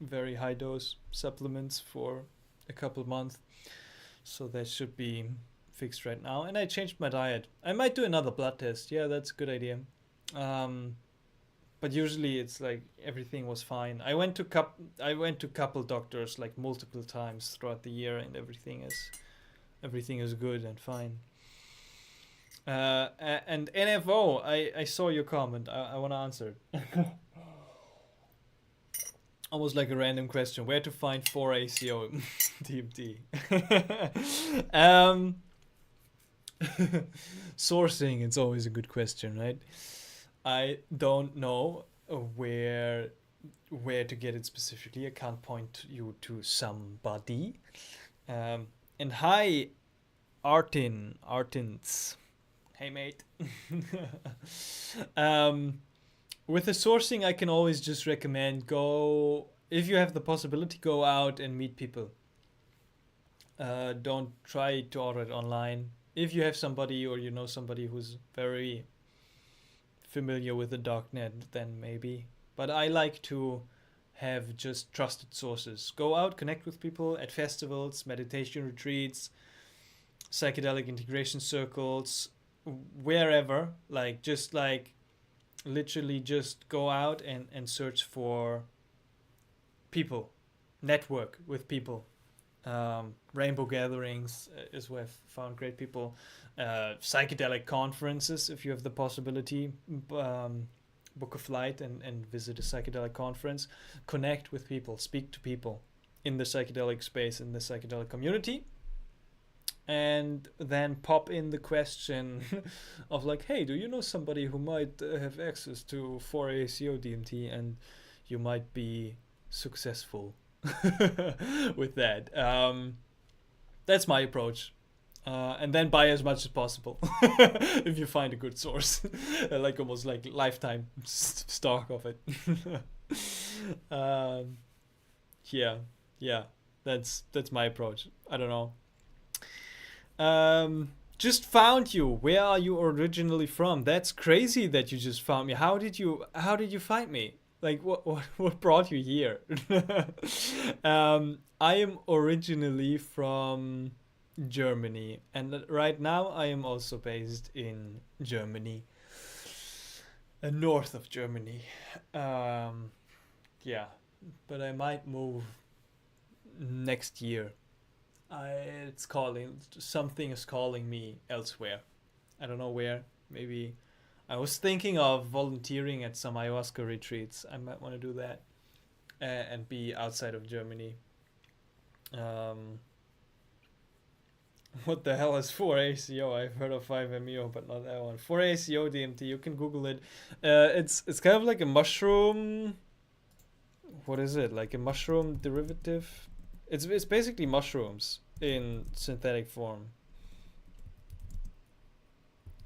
very high dose supplements for a couple of months, so that should be fixed right now. And I changed my diet. I might do another blood test. Yeah, that's a good idea. But usually it's like everything was fine. I went to couple doctors like multiple times throughout the year, and everything is good and fine. And NFO, I saw your comment. I want to answer it. Almost like a random question. Where to find 4-ACO DMT? Sourcing, it's always a good question, right? I don't know where to get it specifically. I can't point you to somebody. And hi, Artins. Hey, mate. With the sourcing, I can always just recommend if you have the possibility, go out and meet people. Don't try to order it online. If you have somebody, or you know somebody who's very familiar with the darknet, then maybe. But I like to have just trusted sources. Go out, connect with people at festivals, meditation retreats, psychedelic integration circles, wherever. Like, just like literally just go out and search for people, network with people. Rainbow gatherings is where I've found great people. Psychedelic conferences, if you have the possibility, book a flight and visit a psychedelic conference. Connect with people, speak to people in the psychedelic space, in the psychedelic community, and then pop in the question of like, hey, do you know somebody who might have access to 4-ACO DMT, and you might be successful with that. That's my approach. And then buy as much as possible if you find a good source, like almost like lifetime stock of it. um, yeah, yeah, that's my approach. I don't know. Just found you. Where are you originally from? That's crazy that you just found me. How did you find me? Like what brought you here? I am originally from Germany, and right now I am also based in Germany, north of Germany. Um, yeah, but I might move next year. It's calling something is calling me elsewhere. I don't know where. Maybe I was thinking of volunteering at some ayahuasca retreats. I might want to do that and be outside of Germany. Um, what the hell is 4-ACO? I've heard of 5-MeO, but not that one. 4-ACO DMT. You can Google it. It's kind of like a mushroom. What is it? Like a mushroom derivative? It's basically mushrooms in synthetic form.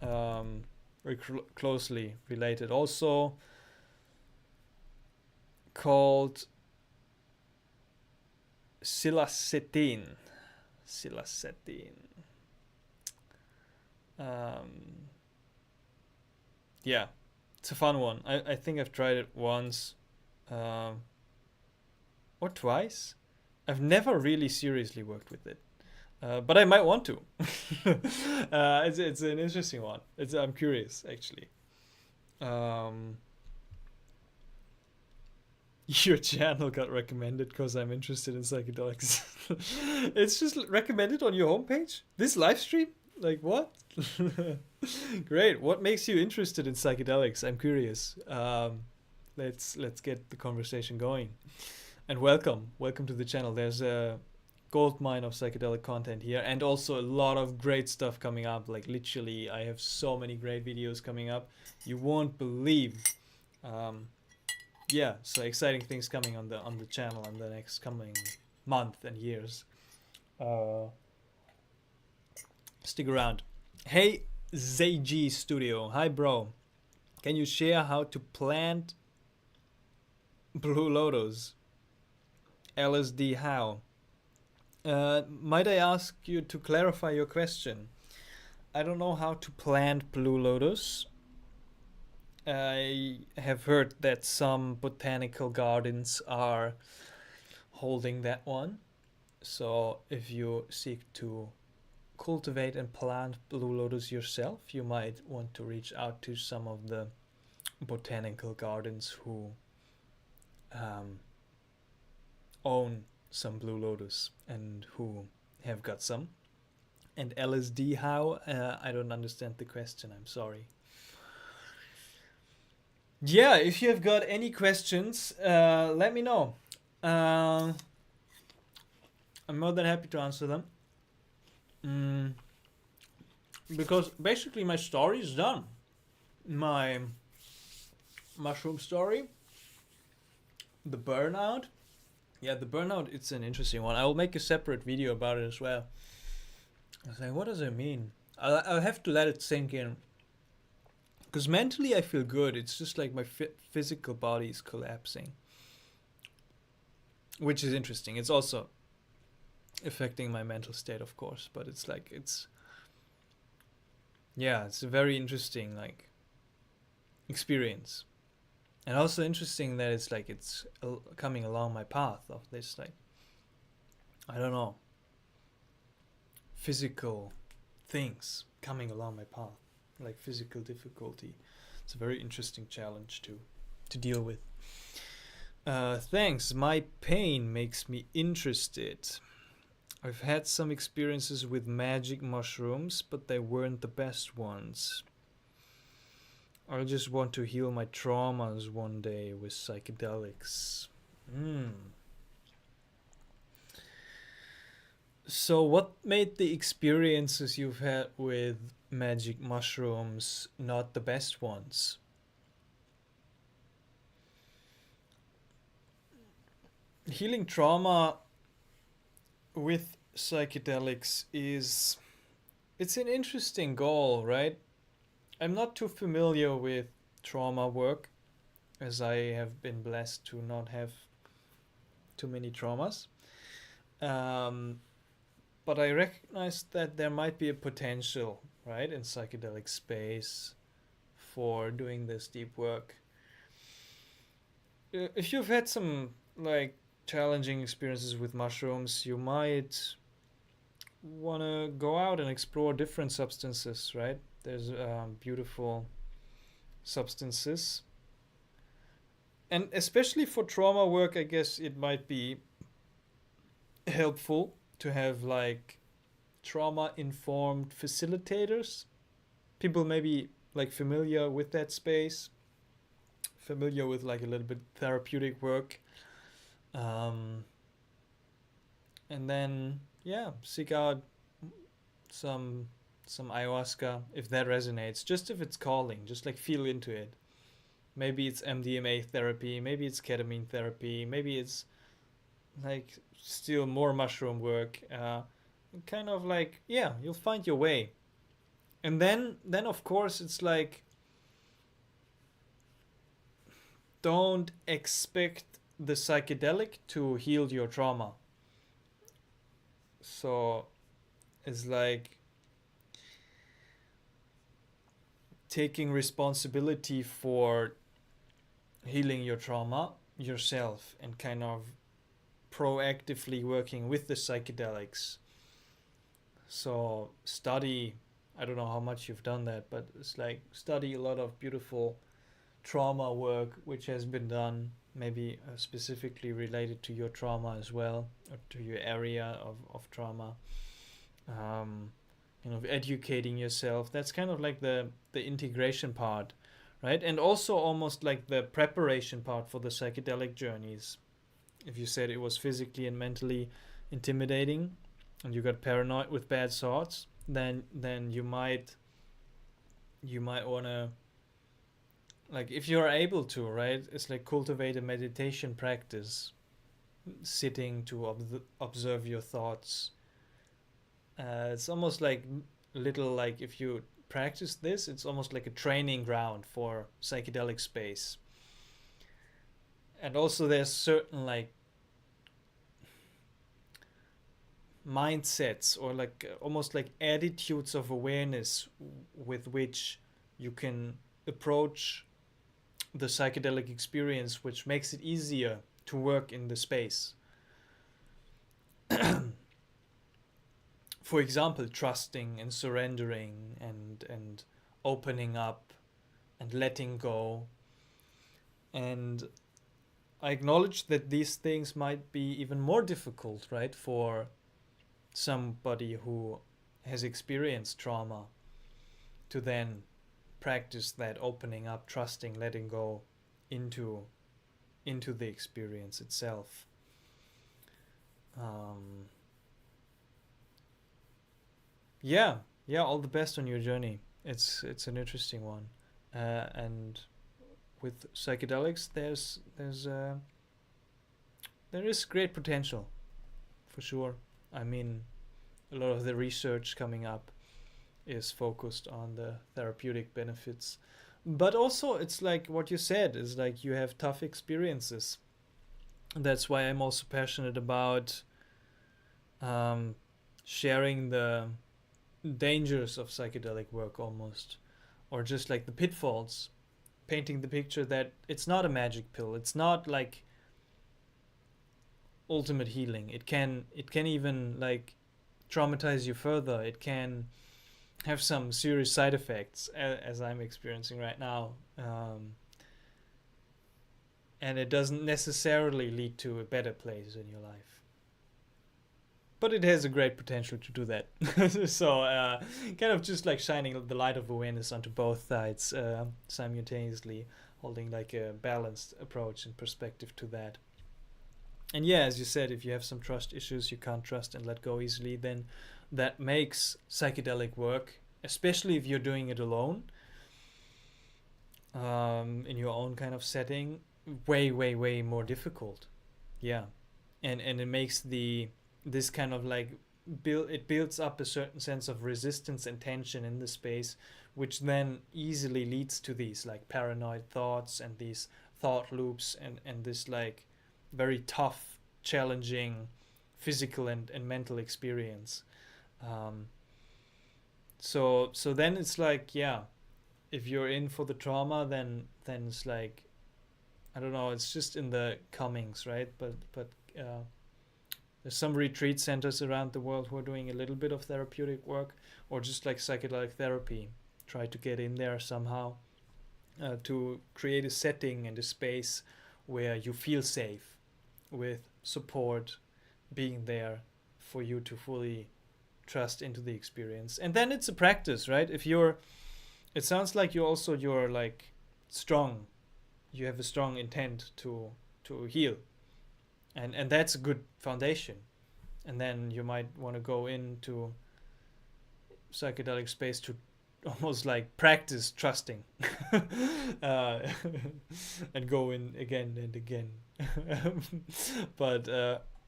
Very closely related. Also called psilocybin. Psilocybin. Yeah, it's a fun one. I think I've tried it once, or twice. I've never really seriously worked with it, but I might want to. It's an interesting one. I'm curious actually. Um, your channel got recommended because I'm interested in psychedelics. It's just recommended on your homepage. This live stream, like what? Great. What makes you interested in psychedelics? I'm curious. Let's get the conversation going. And welcome to the channel. There's a gold mine of psychedelic content here, and also a lot of great stuff coming up. Like literally, I have so many great videos coming up. You won't believe. Yeah, so exciting things coming on the channel in the next coming month and years. Stick around. Hey, ZG Studio. Hi, bro. Can you share how to plant Blue Lotus? LSD how? Might I ask you to clarify your question? I don't know how to plant Blue Lotus. I have heard that some botanical gardens are holding that one. So if you seek to cultivate and plant Blue Lotus yourself, you might want to reach out to some of the botanical gardens who own some Blue Lotus and who have got some. And LSD how? I don't understand the question, I'm sorry. Yeah, if you have got any questions, let me know. I'm more than happy to answer them. Because basically my story is done. My mushroom story, the burnout. Yeah, the burnout, it's an interesting one. I will make a separate video about it as well. I was like, what does it mean? I'll have to let it sink in. Because mentally I feel good. It's just like my physical body is collapsing. Which is interesting. It's also affecting my mental state, of course. But it's like, yeah, it's a very interesting, like, experience. And also interesting that it's like, it's coming along my path of this, like, I don't know, physical things coming along my path. Like physical difficulty. It's a very interesting challenge to deal with. Thanks. My pain makes me interested. I've had some experiences with magic mushrooms, but they weren't the best ones. I just want to heal my traumas one day with psychedelics. So what made the experiences you've had with magic mushrooms not the best ones? Healing trauma with psychedelics is it's an interesting goal, right? I'm not too familiar with trauma work, as I have been blessed to not have too many traumas. Um, but I recognize that there might be a potential, right, in psychedelic space for doing this deep work. If you've had some like challenging experiences with mushrooms, you might want to go out and explore different substances, right? There's beautiful substances. And especially for trauma work, I guess it might be helpful to have like trauma informed facilitators. People maybe like familiar with that space, familiar with like a little bit therapeutic work. Um, and then, yeah, seek out some some ayahuasca if that resonates, just if it's calling, just like feel into it. Maybe it's MDMA therapy, maybe it's ketamine therapy, maybe it's like still more mushroom work. Kind of like, yeah, you'll find your way. And then of course it's like, don't expect the psychedelic to heal your trauma. So it's like taking responsibility for healing your trauma yourself and kind of proactively working with the psychedelics. So study, I don't know how much you've done that, but it's like study a lot of beautiful trauma work which has been done, maybe specifically related to your trauma as well, or to your area of trauma. Um, educating yourself. That's kind of like the integration part, right? And also almost like the preparation part for the psychedelic journeys. If you said it was physically and mentally intimidating, and you got paranoid with bad thoughts, then you might wanna, like, if you're able to, right? It's like cultivate a meditation practice, sitting to observe your thoughts. It's almost like little, like, if you practice this, it's almost like a training ground for psychedelic space. And also there's certain like mindsets, or like almost like attitudes of awareness with which you can approach the psychedelic experience, which makes it easier to work in the space. For example, trusting and surrendering and opening up and letting go. And I acknowledge that these things might be even more difficult, right, for somebody who has experienced trauma to then practice that opening up, trusting, letting go into the experience itself. Um, yeah, yeah, all the best on your journey. It's an interesting one, and with psychedelics, there is great potential for sure. I mean, a lot of the research coming up is focused on the therapeutic benefits, but also it's like what you said is like you have tough experiences. That's why I'm also passionate about um, sharing the dangers of psychedelic work, almost, or just like the pitfalls, painting the picture that it's not a magic pill, it's not like ultimate healing. It can even like traumatize you further. It can have some serious side effects, as I'm experiencing right now. And it doesn't necessarily lead to a better place in your life, but it has a great potential to do that. So kind of just like shining the light of awareness onto both sides, simultaneously, holding like a balanced approach and perspective to that. And yeah, as you said, if you have some trust issues, you can't trust and let go easily, then that makes psychedelic work, especially if you're doing it alone, in your own kind of setting, way, way, way more difficult. Yeah. and it makes this kind of like builds up a certain sense of resistance and tension in the space, which then easily leads to these like paranoid thoughts and these thought loops, and this like very tough, challenging physical and mental experience. um, so then it's like, yeah, if you're in for the trauma, then it's like, I don't know, it's just in the comings, right? But there's some retreat centers around the world who are doing a little bit of therapeutic work, or just like psychedelic therapy. Try to get in there somehow, to create a setting and a space where you feel safe, with support being there for you to fully trust into the experience. And then it's a practice, right? If you're, it sounds like you're like strong. You have a strong intent to heal, and that's a good foundation. And then you might want to go into psychedelic space to almost like practice trusting, uh, and go in again and again. But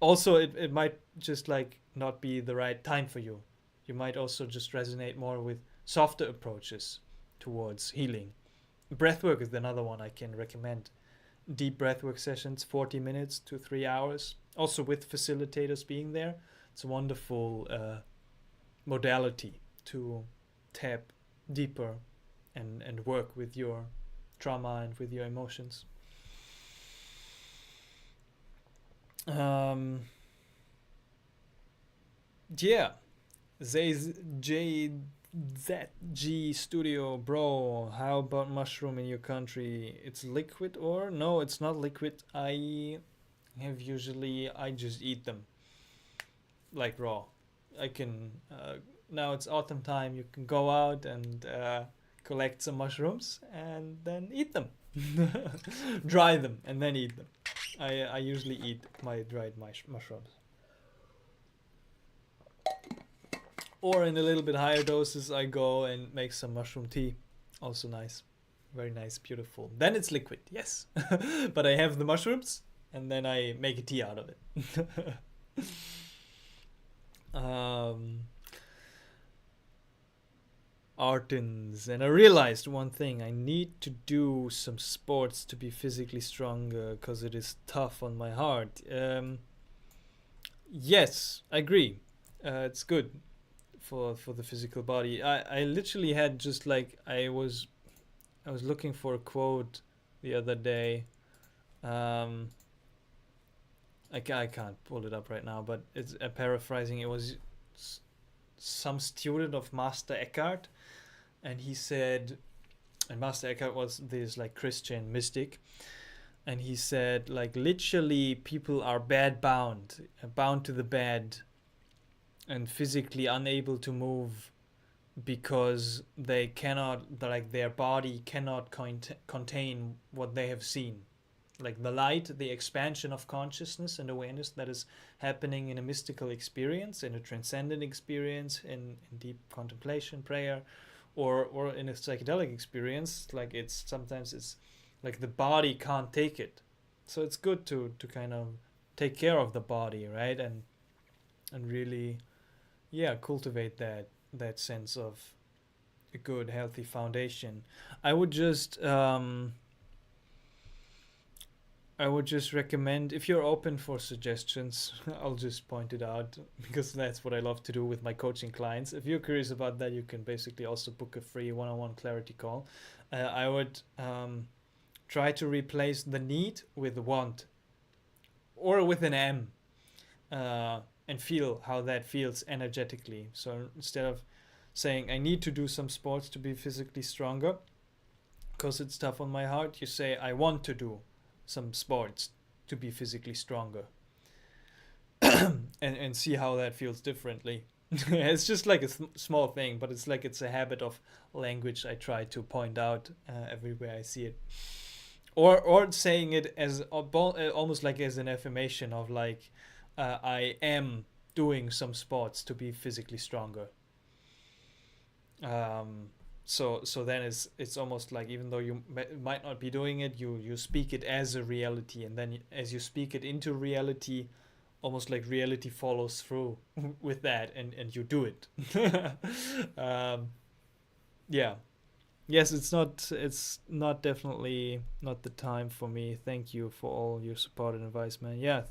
also it might just like not be the right time for you. You might also just resonate more with softer approaches towards healing. Breathwork is another one I can recommend. Deep breathwork sessions, 40 minutes to 3 hours, also with facilitators being there. It's a wonderful modality to tap deeper and work with your trauma and with your emotions. Yeah, JZG Studio, bro. How about mushroom in your country? It's liquid, or no? It's not liquid. I just eat them like raw. I can now it's autumn time. You can go out and collect some mushrooms and then eat them, dry them and then eat them. I usually eat my dried mushrooms. Or in a little bit higher doses, I go and make some mushroom tea. Also nice. Very nice, beautiful. Then it's liquid, yes. But I have the mushrooms and then I make a tea out of it. Artins. And I realized one thing: I need to do some sports to be physically stronger because it is tough on my heart. Yes, I agree. It's good for the physical body. I literally had just like I was looking for a quote the other day. Um, I can't pull it up right now, but it's paraphrasing. It was some student of Master Eckhart, and he said, and Master Eckhart was this like Christian mystic, and he said like literally people are bound to the bed, and physically unable to move because they cannot, like their body cannot contain what they have seen, like the light, the expansion of consciousness and awareness that is happening in a mystical experience, in a transcendent experience, in deep contemplation, prayer, or in a psychedelic experience. Like it's sometimes it's like the body can't take it, so it's good to kind of take care of the body, right? And really, yeah, cultivate that sense of a good healthy foundation. I would just recommend, if you're open for suggestions, I'll just point it out because that's what I love to do with my coaching clients. If you're curious about that, you can basically also book a free one-on-one clarity call. I would try to replace the need with want, or with an M, and feel how that feels energetically. So instead of saying I need to do some sports to be physically stronger because it's tough on my heart, you say I want to do some sports to be physically stronger. and see how that feels differently. It's just like a small thing, but it's like it's a habit of language I try to point out everywhere I see it. Or saying it as almost like as an affirmation of like I am doing some sports to be physically stronger. So then it's almost like, even though you might not be doing it, you speak it as a reality, and then as you speak it into reality, almost like reality follows through with that, and you do it. um, yeah. Yes, it's not definitely not the time for me. Thank you for all your support and advice, man. Yeah,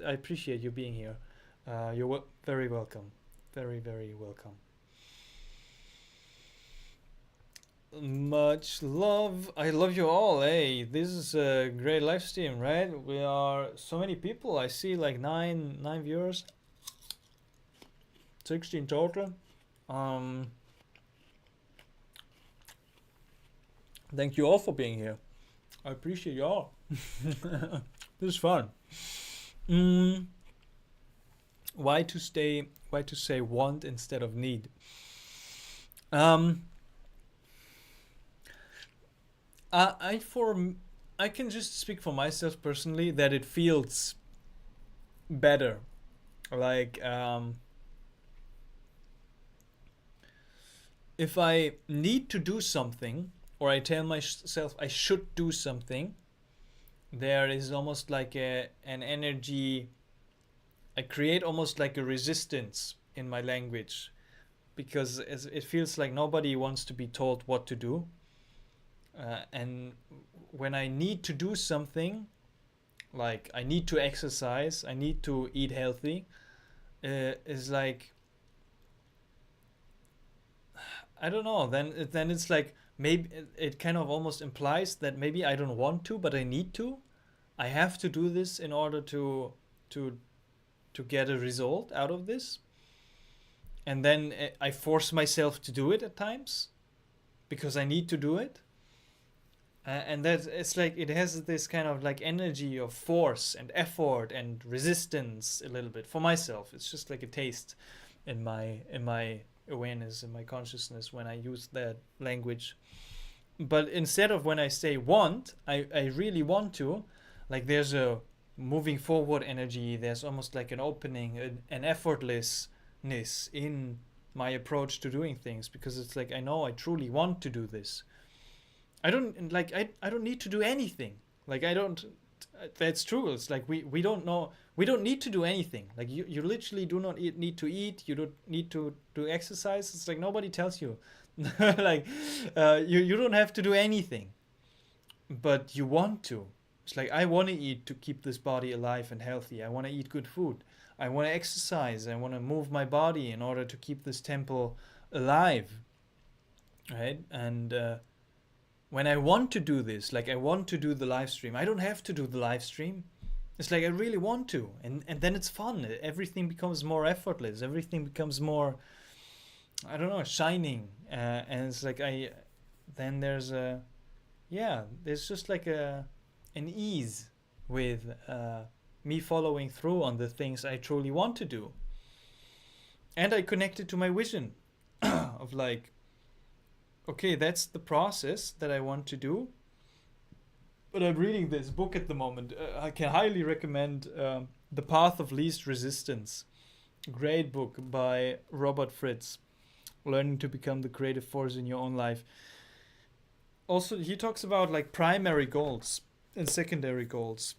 I appreciate you being here. You're very welcome. Very, very welcome. Much love. I love you all. Hey, this is a great live stream, right? We are so many people. I see like nine viewers, 16 total. Um, Thank you all for being here. I appreciate you all. This is fun. Mm, why to stay? Why to say want instead of need? Um, I can just speak for myself personally that it feels better. Like if I need to do something, or I tell myself I should do something, there is almost like an energy. I create almost like a resistance in my language, because it feels like nobody wants to be told what to do. And when I need to do something, like I need to exercise, I need to eat healthy, is like, I don't know. Then it's like maybe it kind of almost implies that maybe I don't want to, but I need to. I have to do this in order to to get a result out of this, and then I force myself to do it at times because I need to do it. And that it's like it has this kind of like energy of force and effort and resistance a little bit for myself. It's just like a taste in my awareness, in my consciousness when I use that language. But instead of when I say want, I really want to, like there's a moving forward energy, there's almost like an opening, an effortlessness in my approach to doing things, because it's like I know I truly want to do this. I don't need to do anything. Like I don't That's true. It's like we don't know, we don't need to do anything. Like you literally do not need to eat, you don't need to do exercise. It's like nobody tells you. Like you don't have to do anything, but you want to. It's like I want to eat to keep this body alive and healthy. I want to eat good food. I want to exercise. I want to move my body in order to keep this temple alive, right? And when I want to do this, like I want to do the live stream, I don't have to do the live stream. It's like I really want to, and then it's fun. Everything becomes more effortless. Everything becomes more, I don't know, shining. And it's like then there's a, yeah, there's just like an ease with me following through on the things I truly want to do. And I connected to my vision of like, okay, that's the process that I want to do. But I'm reading this book at the moment. I can highly recommend The Path of Least Resistance. Great book by Robert Fritz. Learning to become the creative force in your own life. Also, he talks about like primary goals and secondary goals.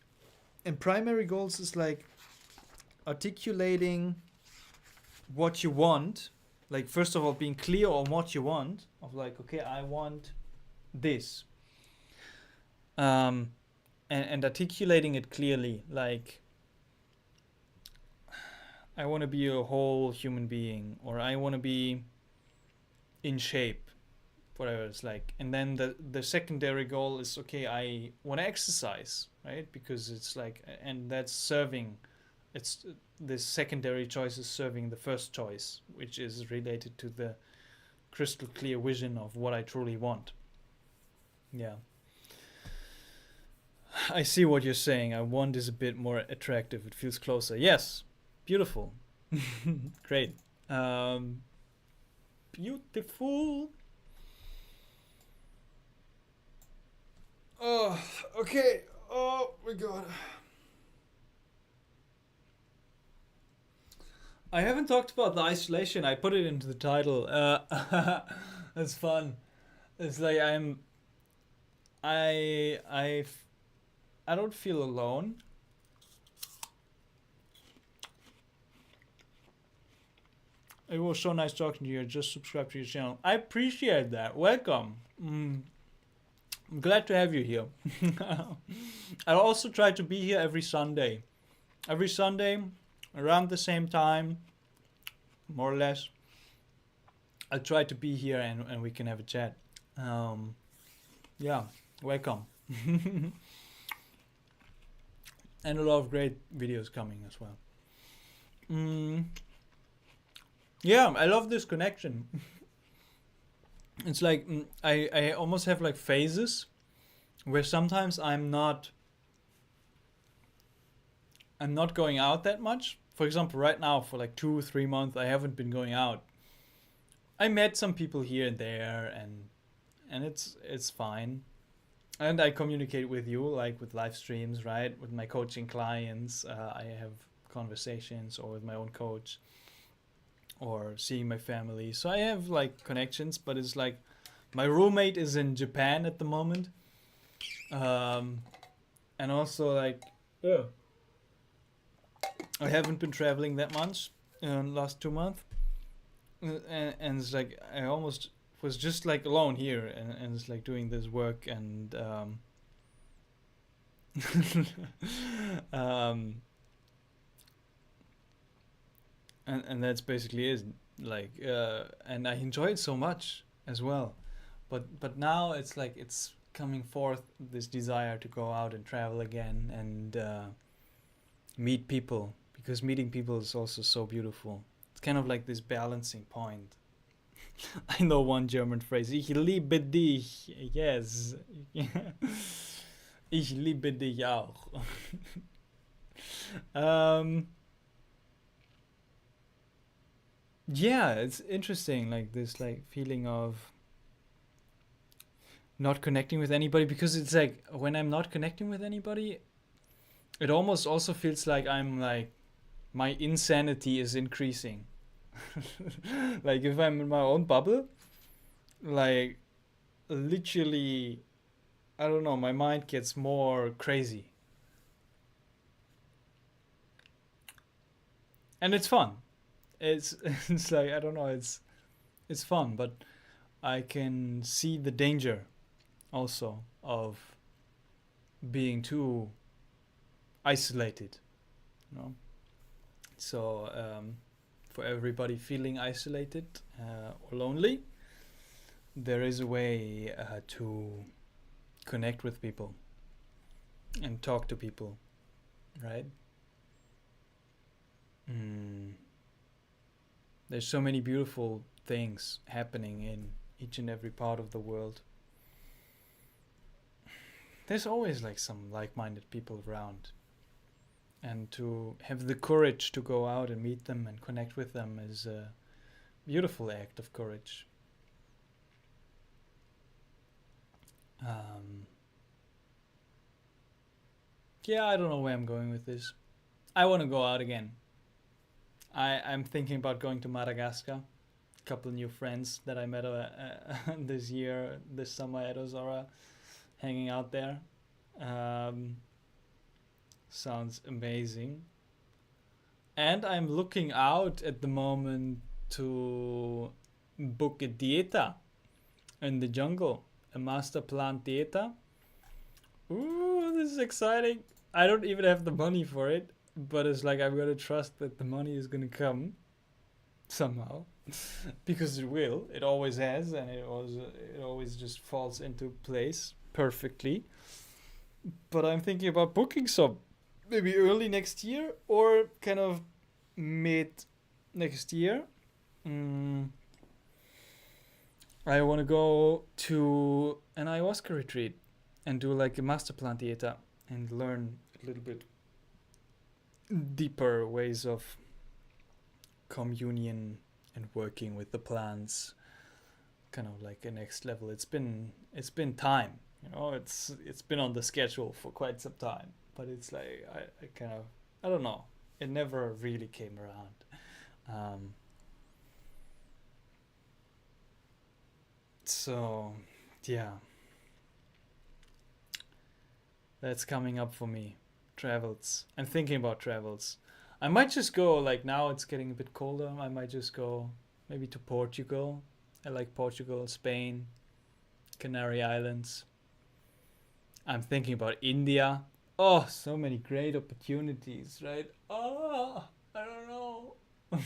And primary goals is like articulating what you want. Like, first of all, being clear on what you want. Of like, okay, I want this. And articulating it clearly. Like, I want to be a whole human being. Or I want to be in shape. Whatever it's like. And then the secondary goal is, okay, I want to exercise. Right? Because it's like, and that's serving. It's the secondary choice is serving the first choice, which is related to the crystal clear vision of what I truly want. Yeah. I see what you're saying. I want is a bit more attractive. It feels closer. Yes. Beautiful. Great. Beautiful. Oh, okay. Oh my god. I haven't talked about the isolation. I put it into the title. That's fun. It's like I I I don't feel alone. It was so nice talking to you. Just subscribe to your channel. I appreciate that. Welcome. I'm glad to have you here. I also try to be here every Sunday. Every Sunday, around the same time, more or less. I'll try to be here and we can have a chat. Yeah, welcome. And a lot of great videos coming as well. Yeah, I love this connection. It's like I almost have like phases where sometimes I'm not going out that much. For example, right now for like 2-3 months I haven't been going out. I met some people here and there and it's fine. And I communicate with you like with live streams, right? With my coaching clients, I have conversations, or with my own coach, or seeing my family. So I have like connections, but it's like my roommate is in Japan at the moment. And also like, yeah, I haven't been traveling that much in the last 2 months. And it's like I almost was just like alone here and it's like doing this work and and that's basically it. Like and I enjoy it so much as well, but now it's like it's coming forth, this desire to go out and travel again and meet people, because meeting people is also so beautiful. It's kind of like this balancing point. I know one German phrase. Ich liebe dich. Yes. Ich liebe dich auch. Yeah, it's interesting, like this like feeling of not connecting with anybody, because it's like when I'm not connecting with anybody, it almost also feels like I'm like my insanity is increasing. Like if I'm in my own bubble, like literally, I don't know, my mind gets more crazy. And it's fun. It's it's like I don't know, it's fun, but I can see the danger also of being too isolated, you know. So for everybody feeling isolated or lonely, there is a way to connect with people and talk to people, right? There's so many beautiful things happening in each and every part of the world. There's always like some like-minded people around, and to have the courage to go out and meet them and connect with them is a beautiful act of courage. Yeah, I don't know where I'm going with this. I want to go out again. I'm thinking about going to Madagascar. A couple new friends that I met this summer at Ozora, hanging out there. Sounds amazing. And I'm looking out at the moment to book a dieta in the jungle, a master plan dieta. Ooh, this is exciting. I don't even have the money for it, but it's like I'm gonna trust that the money is gonna come somehow, because it will. It always has, and it always just falls into place perfectly. But I'm thinking about booking some, maybe early next year or kind of mid next year. I want to go to an ayahuasca retreat and do like a master plant dieta and learn a little bit deeper ways of communion and working with the plants, kind of like a next level. It's been time, you know. It's been on the schedule for quite some time, but it's like I kind of, I don't know, it never really came around. So yeah, that's coming up for me. Travels. I'm thinking about travels. I might just go, like, now it's getting a bit colder. I might just go maybe to Portugal. I like Portugal, Spain, Canary Islands. I'm thinking about India. Oh, so many great opportunities, right? Oh, I don't know. I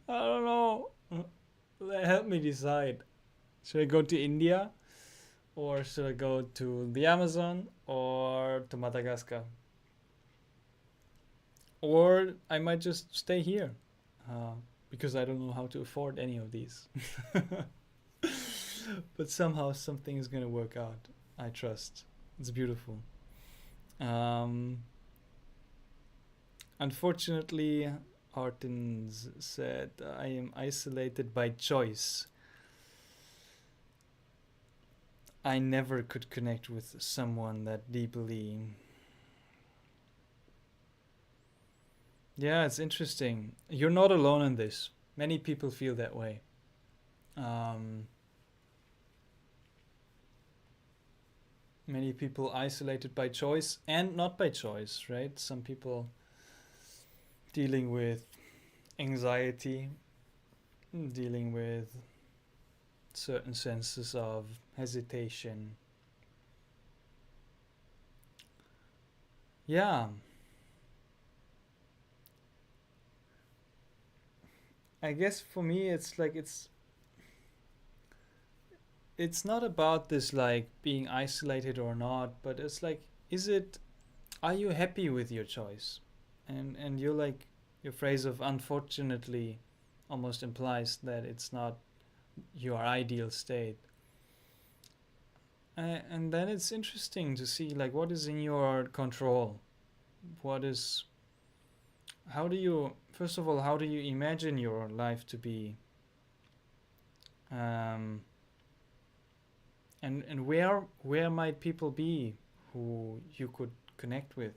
don't know. Help me decide. Should I go to India? Or should I go to the Amazon or to Madagascar? Or I might just stay here because I don't know how to afford any of these. But somehow something is going to work out. I trust. It's beautiful. Unfortunately, Artins said, I am isolated by choice. I never could connect with someone that deeply. Yeah, it's interesting. You're not alone in this. Many people feel that way. Many people isolated by choice and not by choice, right? Some people dealing with anxiety, dealing with certain senses of hesitation. Yeah. I guess for me it's like it's not about this like being isolated or not, but it's like, are you happy with your choice? And you're like, your phrase of unfortunately almost implies that it's not your ideal state. And then it's interesting to see like what is in your control. What is, how do you, first of all, how do you imagine your life to be? And where might people be who you could connect with?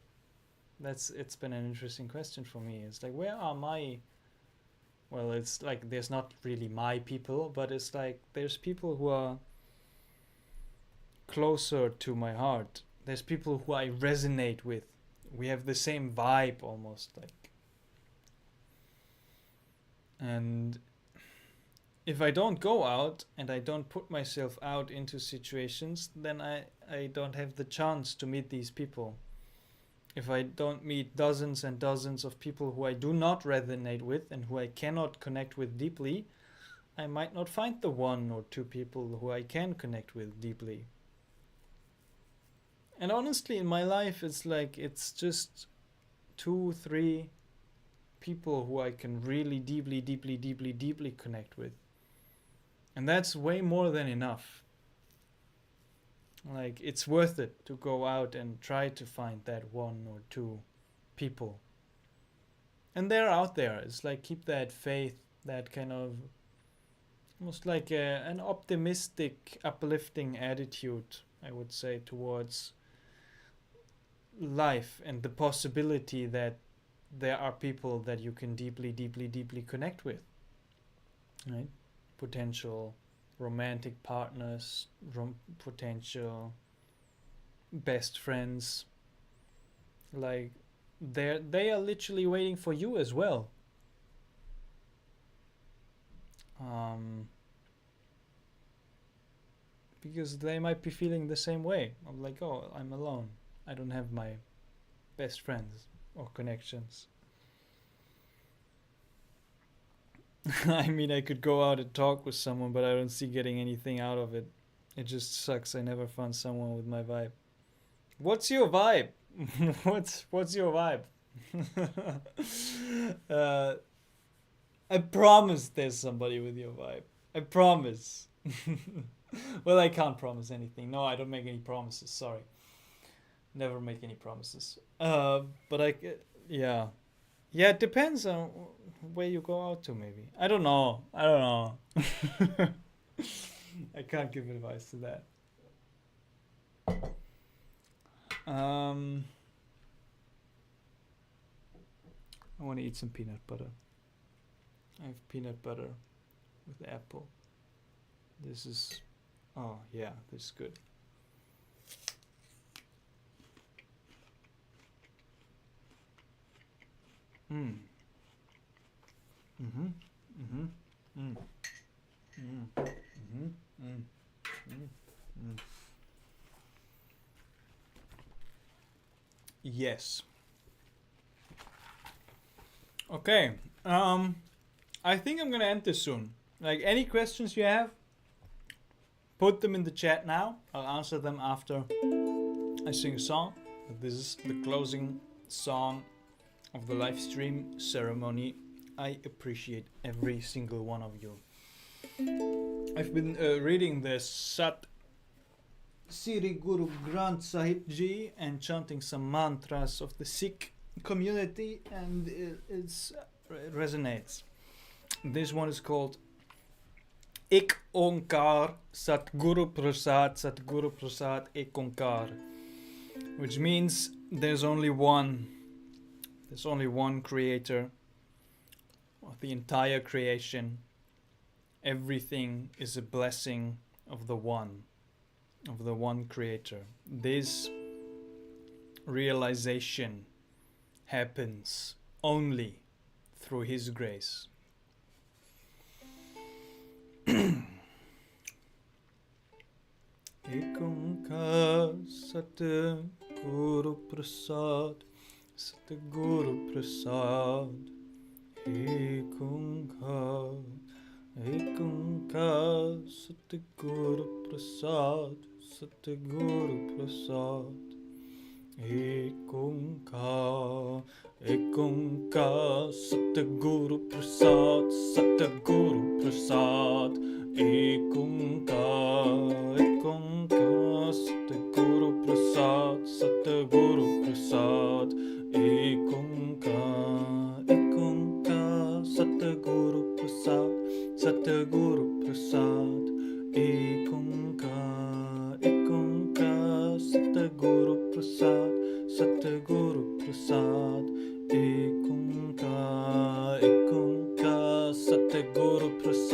It's been an interesting question for me. It's like, where are my, well, it's like there's not really my people, but it's like there's people who are closer to my heart. There's people who I resonate with. We have the same vibe almost, like. And if I don't go out and I don't put myself out into situations, then I don't have the chance to meet these people. If I don't meet dozens and dozens of people who I do not resonate with and who I cannot connect with deeply, I might not find the one or two people who I can connect with deeply. And honestly, in my life, it's like it's just 2, 3 people who I can really deeply connect with. And that's way more than enough. Like, it's worth it to go out and try to find that 1 or 2 people. And they're out there. It's like, keep that faith, that kind of almost like an optimistic, uplifting attitude, I would say, towards life and the possibility that there are people that you can deeply connect with, right? Potential romantic partners, potential best friends, like they are literally waiting for you as well. Because they might be feeling the same way. I'm like, oh, I'm alone. I don't have my best friends or connections. I mean, I could go out and talk with someone, but I don't see getting anything out of it. It just sucks. I never found someone with my vibe. What's your vibe? what's your vibe? I promise there's somebody with your vibe. I promise. Well, I can't promise anything. No, I don't make any promises. Sorry. Never make any promises. But yeah. Yeah, it depends on where you go out to, maybe. I don't know. I can't give advice to that. I want to eat some peanut butter. I have peanut butter with apple. This is, oh yeah, this is good. Mm. Mm-hmm. Mm-hmm. Mm. Mm. Mm-hmm. Mm. Mm. Mm. Yes. Okay. I think I'm gonna end this soon. Like, any questions you have, put them in the chat now. I'll answer them after I sing a song. This is the closing song of the live stream ceremony. I appreciate every single one of you. I've been reading the Sat Sri Guru Granth Sahib Ji and chanting some mantras of the Sikh community, and it resonates. This one is called Ik Onkar Satguru Prasad Ik Onkar, which means there's only one creator of the entire creation. Everything is a blessing of the one creator. This realization happens only through his grace. Ek Onkar Satguru Prasad Ek Onkar Satguru Prasad Ek Onkar Satguru Prasad Ek Onkar Satguru Prasad Ek Onkar Satguru Prasad Ek Onkar Satguru Prasad Ek Onkar Satguru Prasad Ek Onkar Satguru Prasad Ek Onkar Satguru Prasad Ek Onkar Satguru Prasad Ek Onkar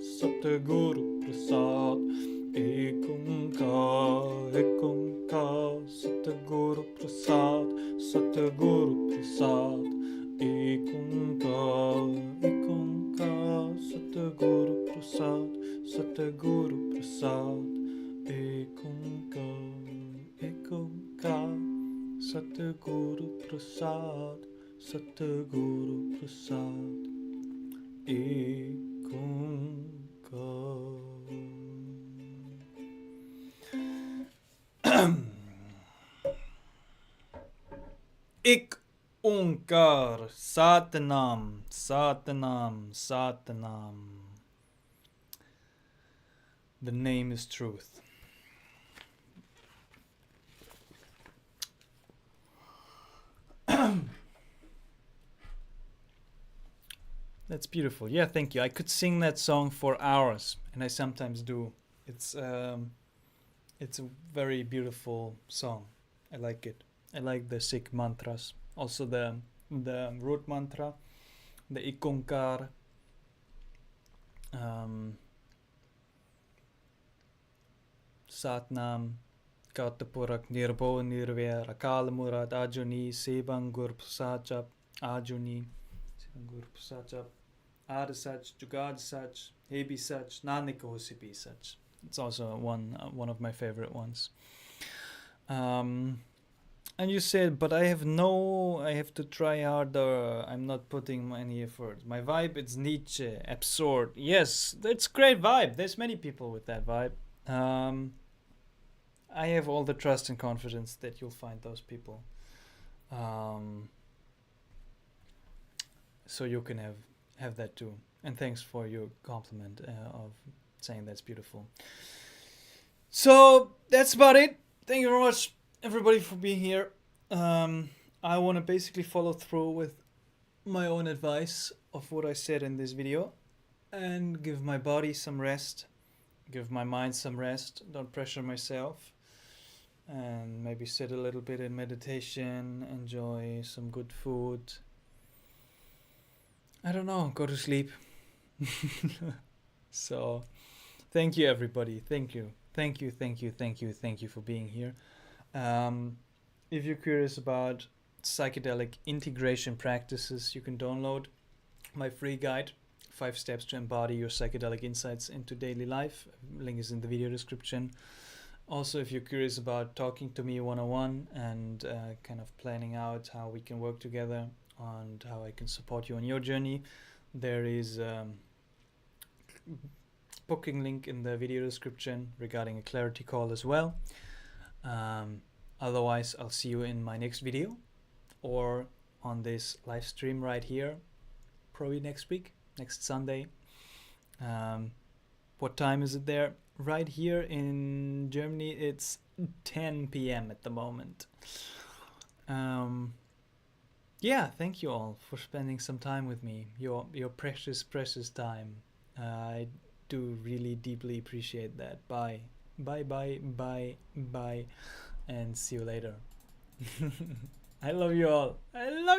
Satguru Prasad Ek Onkar Satguru Prasad Ek Onkar Satguru Prasad Ek Onkar Satguru Prasad Ek Onkar. Ik Onkar Satnam Satnam. The name is truth. That's beautiful. Yeah, thank you. I could sing that song for hours, and I sometimes do. It's a very beautiful song. I like it. I like the Sikh mantras. Also the root mantra, the Ik Onkar. Satnam, Katapurak, Nirbo, Nirvair, Akal Murad, Ajuni, Sebangur Prasachap, Ajuni, Sebangur Prasachap, Ad Sach, Jugad Sach, Hebi Sach, Nanak Hosipi Sach. It's also one of my favorite ones. And you said, but I have to try harder. I'm not putting any effort. My vibe, it's Nietzsche, absurd. Yes, that's great vibe. There's many people with that vibe. I have all the trust and confidence that you'll find those people. So you can have that too. And thanks for your compliment of saying that's beautiful. So that's about it. Thank you very much, everybody, for being here. I want to basically follow through with my own advice of what I said in this video and give my body some rest, give my mind some rest, don't pressure myself, and maybe sit a little bit in meditation, enjoy some good food. I don't know, go to sleep. So, thank you, everybody. Thank you. Thank you, thank you, thank you, thank you for being here. If you're curious about psychedelic integration practices, you can download my free guide, 5 Steps to Embody Your Psychedelic Insights into Daily Life. Link is in the video description. Also, if you're curious about talking to me one-on-one and kind of planning out how we can work together and how I can support you on your journey, there is booking link in the video description regarding a clarity call as well. Otherwise, I'll see you in my next video or on this live stream right here, probably next week, next Sunday. What time is it there? Right here in Germany, it's 10 p.m. at the moment. Yeah, thank you all for spending some time with me, your precious time. I do really deeply appreciate that. Bye, and see you later. I love you all. I love you.